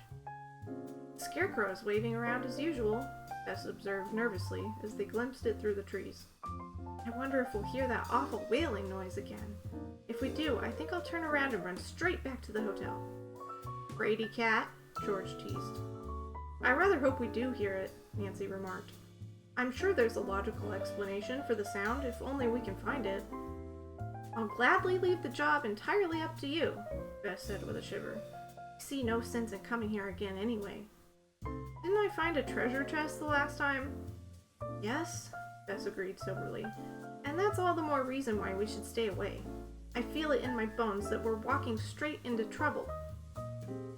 "The scarecrow is waving around as usual," Bess observed nervously as they glimpsed it through the trees. "I wonder if we'll hear that awful wailing noise again. If we do, I think I'll turn around and run straight back to the hotel." "Brady cat," George teased. "I rather hope we do hear it," Nancy remarked. "I'm sure there's a logical explanation for the sound if only we can find it." "I'll gladly leave the job entirely up to you," Bess said with a shiver. "I see no sense in coming here again anyway. Didn't I find a treasure chest the last time?" "Yes," Bess agreed soberly. And that's all the more reason why we should stay away. I feel it in my bones that we're walking straight into trouble.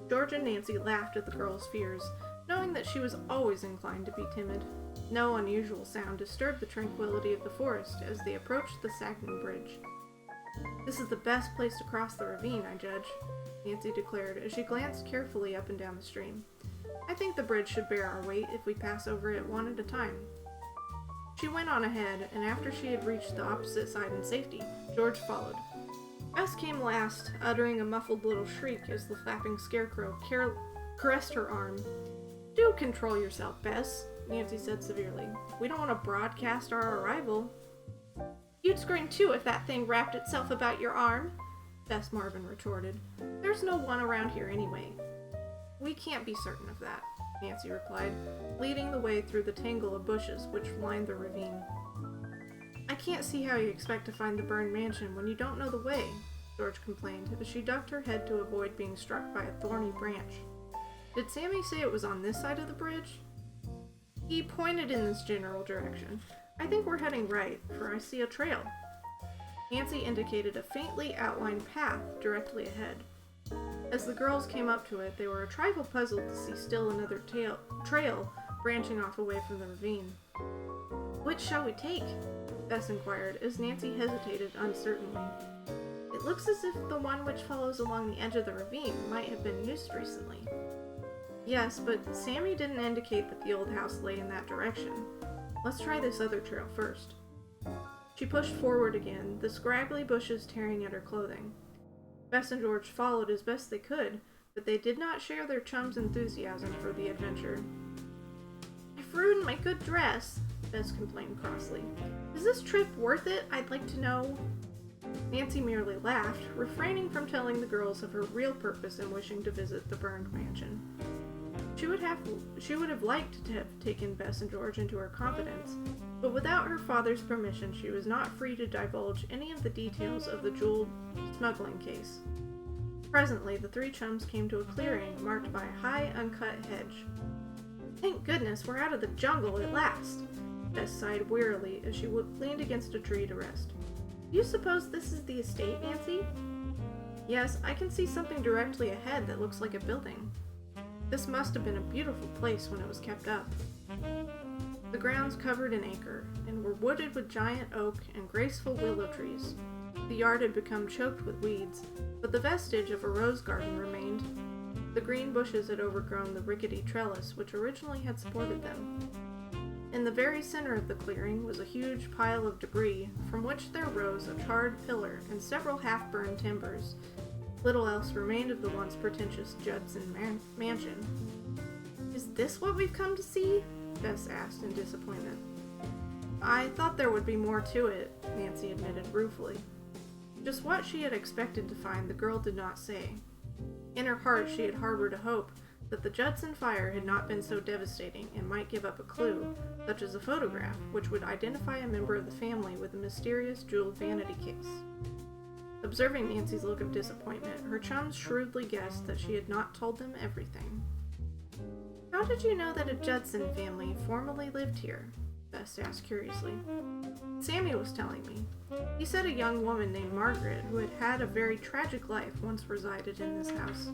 George and Nancy laughed at the girl's fears, knowing that she was always inclined to be timid. No unusual sound disturbed the tranquility of the forest as they approached the sagging bridge. This is the best place to cross the ravine, I judge, Nancy declared as she glanced carefully up and down the stream. I think the bridge should bear our weight if we pass over it one at a time. She went on ahead, and after she had reached the opposite side in safety, George followed. Bess came last, uttering a muffled little shriek as the flapping scarecrow caressed her arm. Do control yourself, Bess, Nancy said severely. We don't want to broadcast our arrival. You'd scream too if that thing wrapped itself about your arm, Bess Marvin retorted. There's no one around here anyway. We can't be certain of that, Nancy replied, leading the way through the tangle of bushes which lined the ravine. I can't see how you expect to find the burned mansion when you don't know the way, George complained as she ducked her head to avoid being struck by a thorny branch. Did Sammy say it was on this side of the bridge? He pointed in this general direction. I think we're heading right, for I see a trail. Nancy indicated a faintly outlined path directly ahead. As the girls came up to it, they were a trifle puzzled to see still another trail branching off away from the ravine. Which shall we take? Bess inquired as Nancy hesitated uncertainly. It looks as if the one which follows along the edge of the ravine might have been used recently. Yes, but Sammy didn't indicate that the old house lay in that direction. Let's try this other trail first. She pushed forward again, the scraggly bushes tearing at her clothing. Bess and George followed as best they could, but they did not share their chum's enthusiasm for the adventure. I've ruined my good dress, Bess complained crossly. Is this trip worth it, I'd like to know? Nancy merely laughed, refraining from telling the girls of her real purpose in wishing to visit the burned mansion. She would have liked to have taken Bess and George into her confidence, but without her father's permission she was not free to divulge any of the details of the jewel smuggling case. Presently, the three chums came to a clearing marked by a high, uncut hedge. Thank goodness we're out of the jungle at last, Bess sighed wearily as she leaned against a tree to rest. Do you suppose this is the estate, Nancy? Yes, I can see something directly ahead that looks like a building. This must have been a beautiful place when it was kept up. The grounds covered an acre, and were wooded with giant oak and graceful willow trees. The yard had become choked with weeds, but the vestige of a rose garden remained. The green bushes had overgrown the rickety trellis which originally had supported them. In the very center of the clearing was a huge pile of debris, from which there rose a charred pillar and several half-burned timbers. Little else remained of the once pretentious Judson mansion. Is this what we've come to see? Bess asked in disappointment. I thought there would be more to it, Nancy admitted ruefully. Just what she had expected to find the girl did not say. In her heart she had harbored a hope that the Judson fire had not been so devastating and might give up a clue, such as a photograph, which would identify a member of the family with the mysterious jeweled vanity case. Observing Nancy's look of disappointment, her chums shrewdly guessed that she had not told them everything. How did you know that a Judson family formerly lived here? Bess asked curiously. Sammy was telling me. He said a young woman named Margaret, who had had a very tragic life, once resided in this house.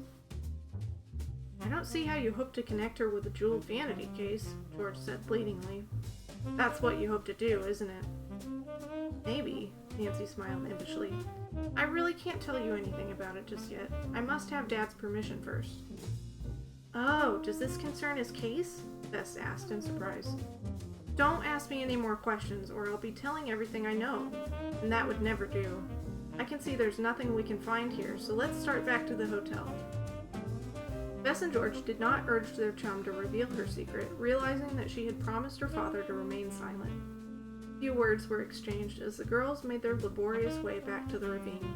I don't see how you hope to connect her with the jeweled vanity case, George said pleadingly. That's what you hope to do, isn't it? Maybe, Nancy smiled impishly. I really can't tell you anything about it just yet. I must have Dad's permission first. Oh, does this concern his case? Bess asked in surprise. Don't ask me any more questions, or I'll be telling everything I know, and that would never do. I can see there's nothing we can find here, so let's start back to the hotel. Bess and George did not urge their chum to reveal her secret, realizing that she had promised her father to remain silent. Few words were exchanged as the girls made their laborious way back to the ravine.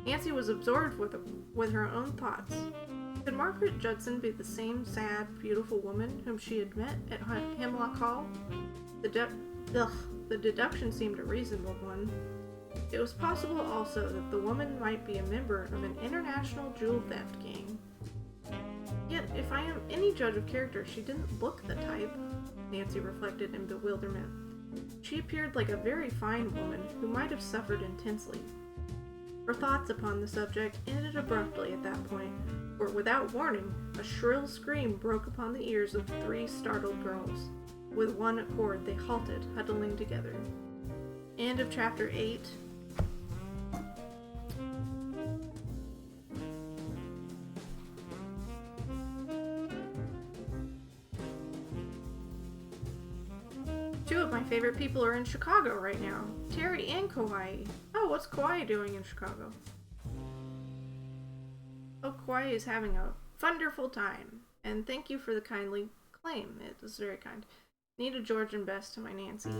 Nancy was absorbed with her own thoughts. Could Margaret Judson be the same sad, beautiful woman whom she had met at Hemlock Hall? The deduction seemed a reasonable one. It was possible also that the woman might be a member of an international jewel theft gang. Yet, if I am any judge of character, she didn't look the type, Nancy reflected in bewilderment. She appeared like a very fine woman who might have suffered intensely. Her thoughts upon the subject ended abruptly at that point, for without warning, a shrill scream broke upon the ears of 3 startled girls. With one accord, they halted, huddling together. End of chapter 8. Two of my favorite people are in Chicago right now, Terry and Kauai. Oh, what's Kauai doing in Chicago? Oh, Kauai is having a wonderful time, and thank you for the kindly claim. It was very kind. Need a George and best to my Nancy.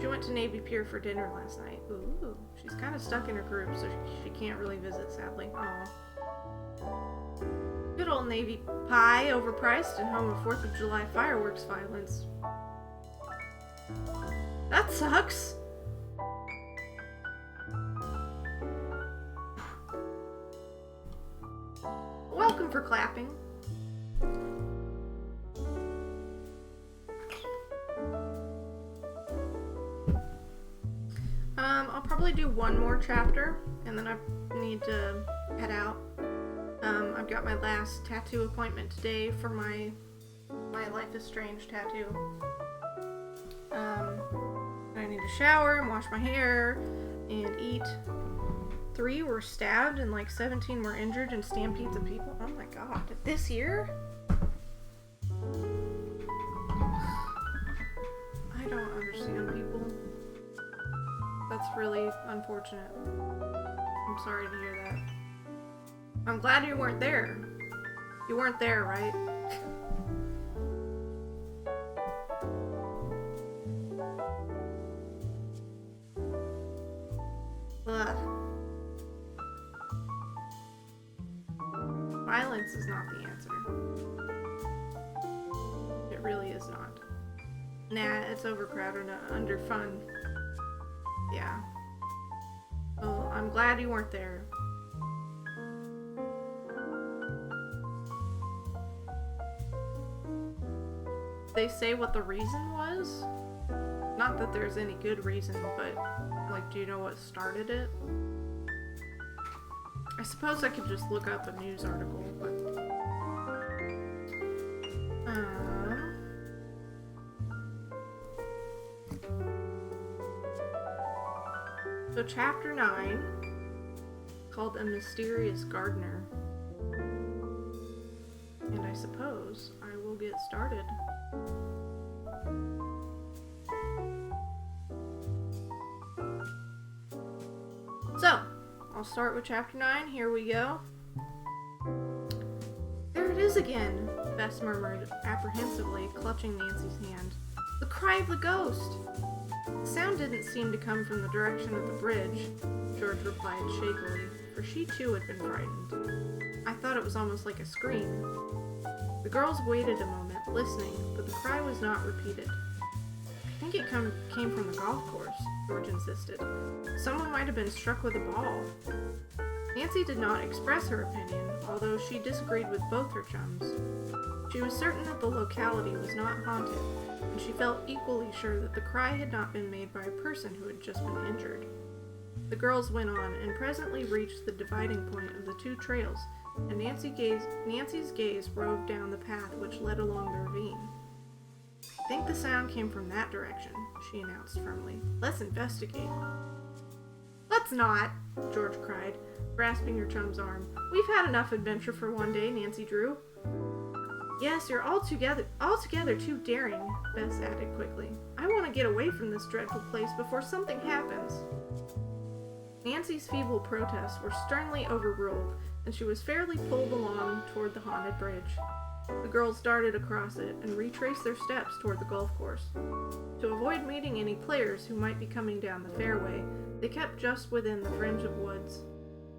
She went to Navy Pier for dinner last night. Ooh, she's kind of stuck in her group, so she can't really visit, sadly. Aw. Good old Navy pie, overpriced and home of 4th of July fireworks violence. That sucks! Welcome for clapping. I'll probably do one more chapter, and then I need to head out. I've got my last tattoo appointment today for my Life is Strange tattoo. I need to shower and wash my hair and eat. 3 were stabbed and like 17 were injured in stampedes of people. Oh my god. This year? I don't understand people. That's really unfortunate. I'm sorry to hear that. I'm glad you weren't there. You weren't there, right? Ugh. Violence is not the answer. It really is not. Nah, it's overcrowded and under fun. Yeah. Well, I'm glad you weren't there. They say what the reason was? Not that there's any good reason, but, like, do you know what started it? I suppose I could just look up a news article, but... So chapter 9, called A Mysterious Gardener. And I suppose I will get started. So, I'll start with chapter 9. Here we go. There it is again, Bess murmured apprehensively, clutching Nancy's hand. The cry of the ghost! The sound didn't seem to come from the direction of the bridge, George replied shakily, for she too had been frightened. I thought it was almost like a scream. The girls waited a moment, listening, but the cry was not repeated. I think it came from the golf course, George insisted. Someone might have been struck with a ball. Nancy did not express her opinion, although she disagreed with both her chums. She was certain that the locality was not haunted, and she felt equally sure that the cry had not been made by a person who had just been injured. The girls went on, and presently reached the dividing point of the 2 trails, and Nancy's gaze roved down the path which led along the ravine. I think the sound came from that direction, she announced firmly. Let's investigate. Let's not, George cried, grasping her chum's arm. We've had enough adventure for one day, Nancy drew. Yes, you're altogether too daring, Bess added quickly. I want to get away from this dreadful place before something happens. Nancy's feeble protests were sternly overruled, and she was fairly pulled along toward the haunted bridge. The girls darted across it and retraced their steps toward the golf course. To avoid meeting any players who might be coming down the fairway, they kept just within the fringe of woods.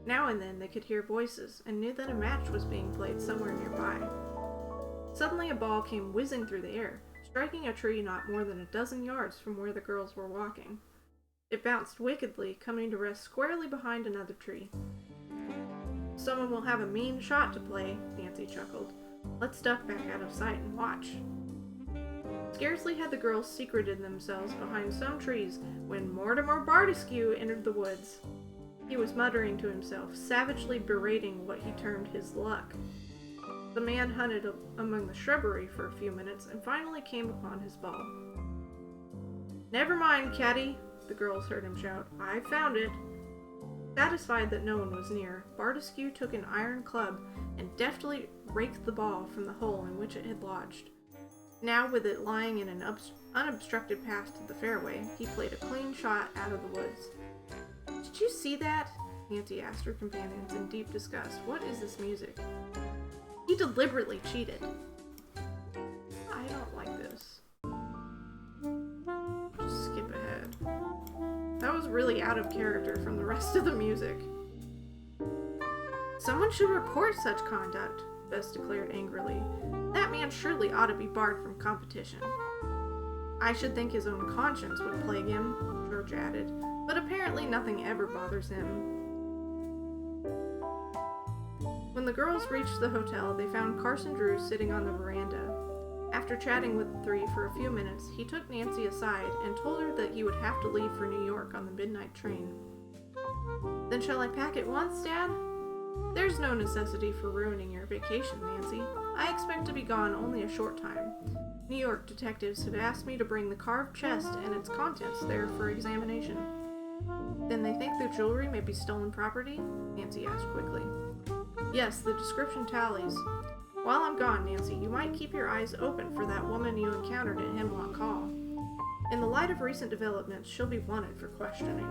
Now and then they could hear voices and knew that a match was being played somewhere nearby. Suddenly a ball came whizzing through the air, striking a tree not more than a dozen yards from where the girls were walking. It bounced wickedly, coming to rest squarely behind another tree. Someone will have a mean shot to play, Nancy chuckled. Let's duck back out of sight and watch. Scarcely had the girls secreted themselves behind some trees when Mortimer Bardescu entered the woods. He was muttering to himself, savagely berating what he termed his luck. The man hunted among the shrubbery for a few minutes and finally came upon his ball. "Never mind, Caddy," the girls heard him shout. "I found it." Satisfied that no one was near, Bardescu took an iron club and deftly raked the ball from the hole in which it had lodged. Now, with it lying in an unobstructed path to the fairway, he played a clean shot out of the woods. "Did you see that?" Nancy asked her companions in deep disgust. "What is this music?" "He deliberately cheated." I don't like this. Just skip ahead. That was really out of character from the rest of the music. "Someone should report such conduct," Bess declared angrily. "That man surely ought to be barred from competition." "I should think his own conscience would plague him," George added, "but apparently nothing ever bothers him." When the girls reached the hotel, they found Carson Drew sitting on the veranda. After chatting with the three for a few minutes, he took Nancy aside and told her that he would have to leave for New York on the midnight train. "Then shall I pack at once, Dad?" "There's no necessity for ruining your vacation, Nancy. I expect to be gone only a short time. New York detectives have asked me to bring the carved chest and its contents there for examination." "Then they think the jewelry may be stolen property?" Nancy asked quickly. "Yes, the description tallies. While I'm gone, Nancy, you might keep your eyes open for that woman you encountered at Hemlock Hall. In the light of recent developments, she'll be wanted for questioning."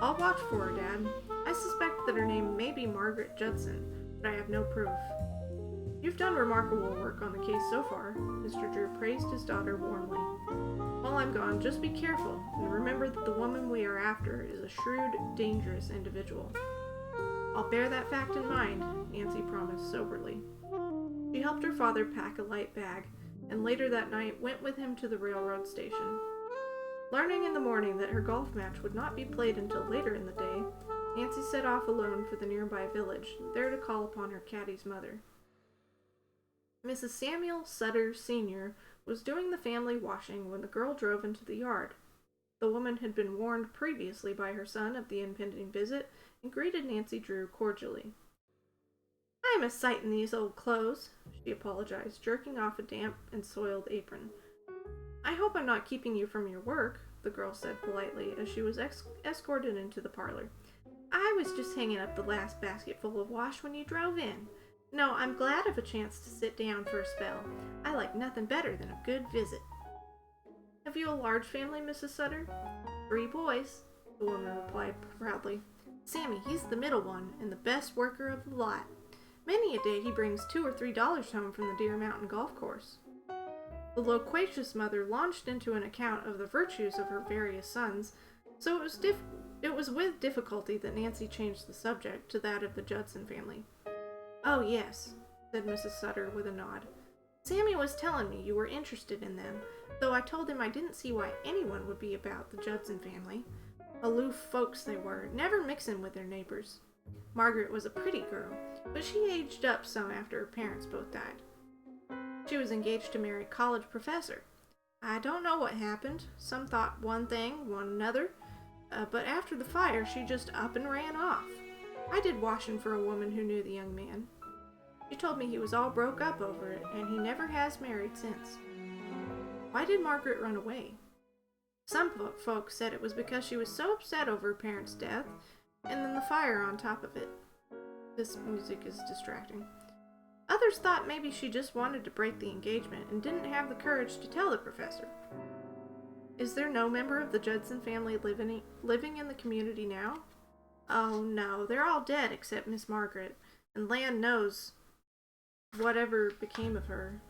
"I'll watch for her, Dad. I suspect that her name may be Margaret Judson, but I have no proof." "You've done remarkable work on the case so far," Mr. Drew praised his daughter warmly. "While I'm gone, just be careful, and remember that the woman we are after is a shrewd, dangerous individual." "I'll bear that fact in mind," Nancy promised soberly. She helped her father pack a light bag, and later that night went with him to the railroad station. Learning in the morning that her golf match would not be played until later in the day, Nancy set off alone for the nearby village, there to call upon her caddie's mother. Mrs. Samuel Sutter, Sr. was doing the family washing when the girl drove into the yard. The woman had been warned previously by her son of the impending visit and greeted Nancy Drew cordially. "I'm a sight in these old clothes," she apologized, jerking off a damp and soiled apron. "I hope I'm not keeping you from your work," the girl said politely as she was escorted into the parlor. "I was just hanging up the last basketful of wash when you drove in. No, I'm glad of a chance to sit down for a spell. I like nothing better than a good visit." "Have you a large family, Mrs. Sutter?" "3 boys," the woman replied proudly. "Sammy, he's the middle one, and the best worker of the lot. Many a day he brings $2 or $3 home from the Deer Mountain golf course." The loquacious mother launched into an account of the virtues of her various sons, so it was with difficulty that Nancy changed the subject to that of the Judson family. "Oh, yes," said Mrs. Sutter with a nod. "Sammy was telling me you were interested in them, though I told him I didn't see why anyone would be about the Judson family. Aloof folks they were, never mixing with their neighbors. Margaret was a pretty girl, but she aged up some after her parents both died. She was engaged to marry a college professor. I don't know what happened. Some thought one thing, one another, but after the fire she just up and ran off. I did washing for a woman who knew the young man. She told me he was all broke up over it, and he never has married since." "Why did Margaret run away?" "Some folks said it was because she was so upset over her parents' death, and then the fire on top of it." This music is distracting. "Others thought maybe she just wanted to break the engagement and didn't have the courage to tell the professor." "Is there no member of the Judson family living in the community now?" "Oh, no, they're all dead except Miss Margaret, and land knows whatever became of her."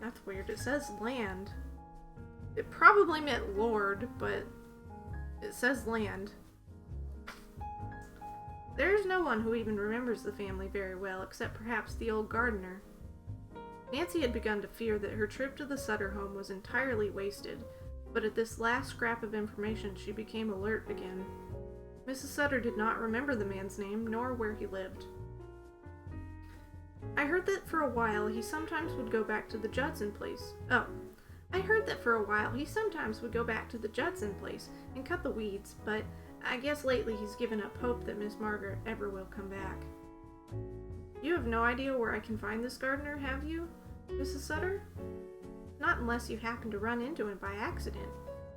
That's weird. It says land. It probably meant lord, but it says land. There's no one who even remembers the family very well, except perhaps the old gardener. Nancy had begun to fear that her trip to the Sutter home was entirely wasted, but at this last scrap of information she became alert again. Mrs. Sutter did not remember the man's name, nor where he lived. I heard that for a while he sometimes would go back to the Judson place. Oh. I heard that for a while he sometimes would go back to the Judson place and cut the weeds, but I guess lately he's given up hope that Miss Margaret ever will come back. You have no idea where I can find this gardener, have you, Mrs. Sutter? Not unless you happen to run into him by accident.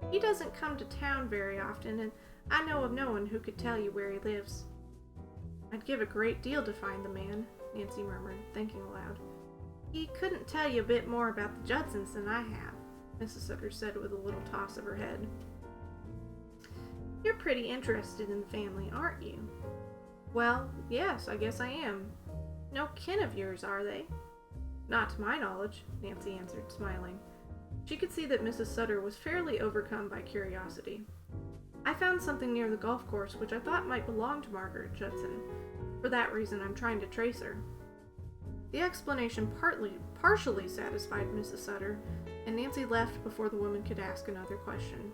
He doesn't come to town very often, and I know of no one who could tell you where he lives. I'd give a great deal to find the man, Nancy murmured, thinking aloud. He couldn't tell you a bit more about the Judsons than I have, Mrs. Sutter said with a little toss of her head. You're pretty interested in the family, aren't you? Well, yes, I guess I am. No kin of yours, are they? Not to my knowledge, Nancy answered, smiling. She could see that Mrs. Sutter was fairly overcome by curiosity. I found something near the golf course which I thought might belong to Margaret Judson. For that reason, I'm trying to trace her. The explanation partially satisfied Mrs. Sutter, and Nancy left before the woman could ask another question.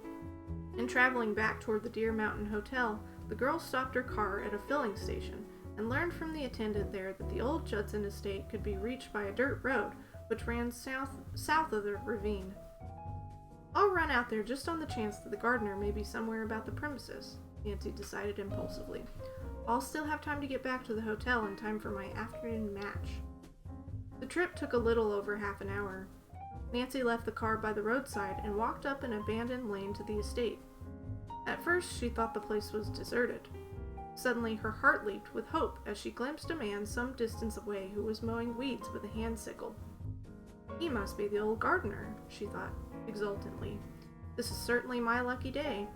In traveling back toward the Deer Mountain Hotel, the girl stopped her car at a filling station and learned from the attendant there that the old Judson estate could be reached by a dirt road which ran south of the ravine. I'll run out there just on the chance that the gardener may be somewhere about the premises, Nancy decided impulsively. I'll still have time to get back to the hotel in time for my afternoon match. The trip took a little over half an hour. Nancy left the car by the roadside and walked up an abandoned lane to the estate. At first, she thought the place was deserted. Suddenly, her heart leaped with hope as she glimpsed a man some distance away who was mowing weeds with a hand sickle. He must be the old gardener, she thought exultantly. This is certainly my lucky day.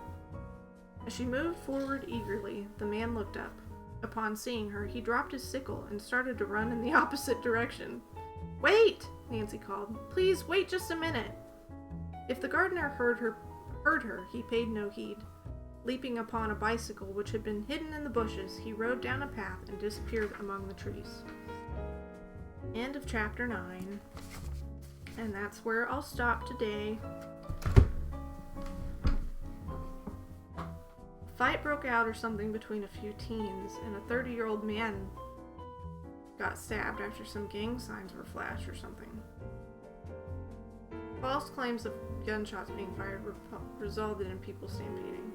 As she moved forward eagerly, the man looked up. Upon seeing her, he dropped his sickle and started to run in the opposite direction. Wait! Nancy called. Please wait just a minute. If the gardener heard her, he paid no heed. Leaping upon a bicycle which had been hidden in the bushes, he rode down a path and disappeared among the trees. End of chapter 9. And that's where I'll stop today. A fight broke out or something between a few teens, and a 30-year-old man got stabbed after some gang signs were flashed or something. False claims of gunshots being fired resulted in people stampeding.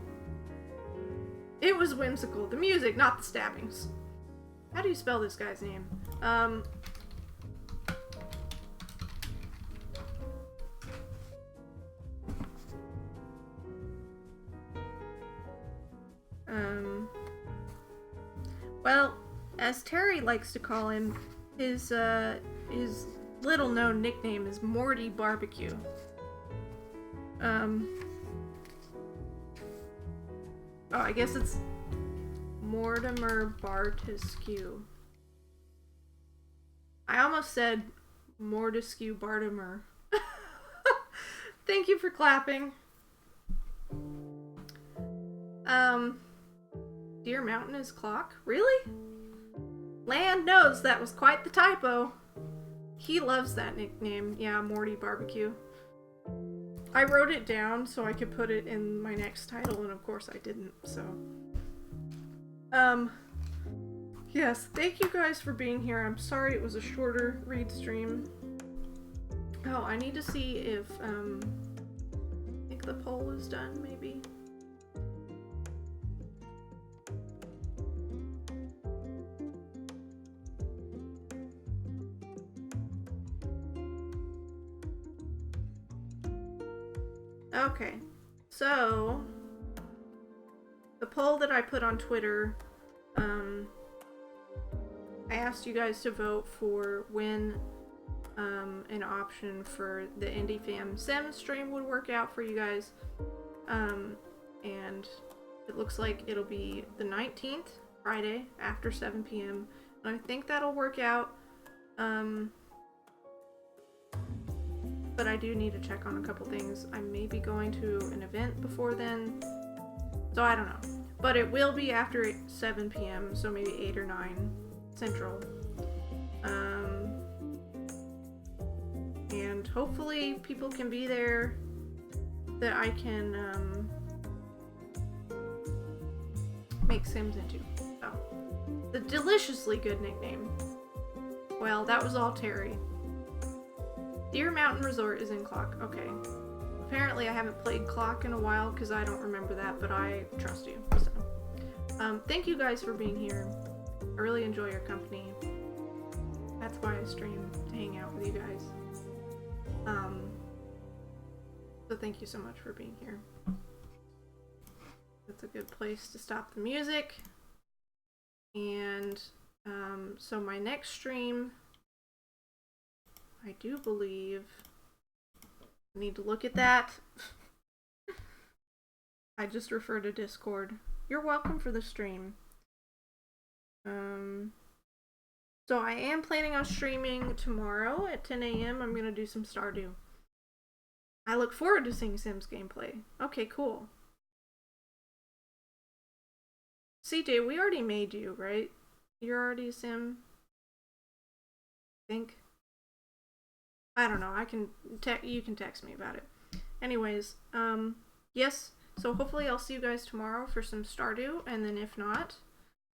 It was whimsical. The music, not the stabbings. How do you spell this guy's name? Well, as Terry likes to call him, his little-known nickname is Morty Barbecue. Oh, I guess it's Mortimer Bartescu. I almost said Mortescu Bartimer. Thank you for clapping. Deer Mountain is clock? Really? Land knows that was quite the typo. He loves that nickname. Yeah, Morty Barbecue. I wrote it down so I could put it in my next title, and of course I didn't, so. Yes, thank you guys for being here. I'm sorry it was a shorter read stream. Oh, I need to see if, I think the poll is done, maybe. Okay, so the poll that I put on Twitter, I asked you guys to vote for when an option for the Indie Fam Sim stream would work out for you guys, and it looks like it'll be the 19th, Friday, after 7 p.m., and I think that'll work out, but I do need to check on a couple things. I may be going to an event before then, so I don't know. But it will be after 7 p.m., so maybe 8 or 9 Central. And hopefully people can be there that I can make Sims into. Oh. The deliciously good nickname. Well, that was all Terry. Deer Mountain Resort is in Clock. Okay. Apparently I haven't played Clock in a while because I don't remember that, but I trust you. So, thank you guys for being here. I really enjoy your company. That's why I stream, to hang out with you guys. So thank you so much for being here. That's a good place to stop the music. And so my next stream, I do believe, I need to look at that. I just refer to Discord. You're welcome for the stream. So I am planning on streaming tomorrow at 10 a.m. I'm gonna do some Stardew. I look forward to seeing Sims gameplay. Okay, cool. CJ, we already made you, right? You're already a Sim? I think. I don't know. You can text me about it. Anyways, yes. So hopefully I'll see you guys tomorrow for some Stardew, and then if not,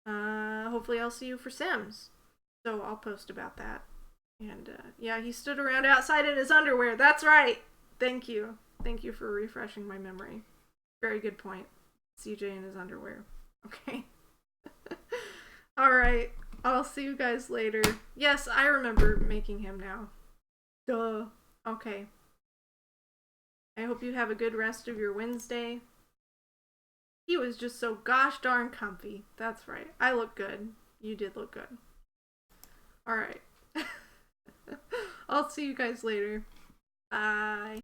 hopefully I'll see you for Sims. So I'll post about that. And yeah, he stood around outside in his underwear. That's right. Thank you. Thank you for refreshing my memory. Very good point. CJ in his underwear. Okay. Alright. I'll see you guys later. Yes, I remember making him now. Duh. Okay. I hope you have a good rest of your Wednesday. He was just so gosh darn comfy. That's right. I look good. You did look good. Alright. I'll see you guys later. Bye.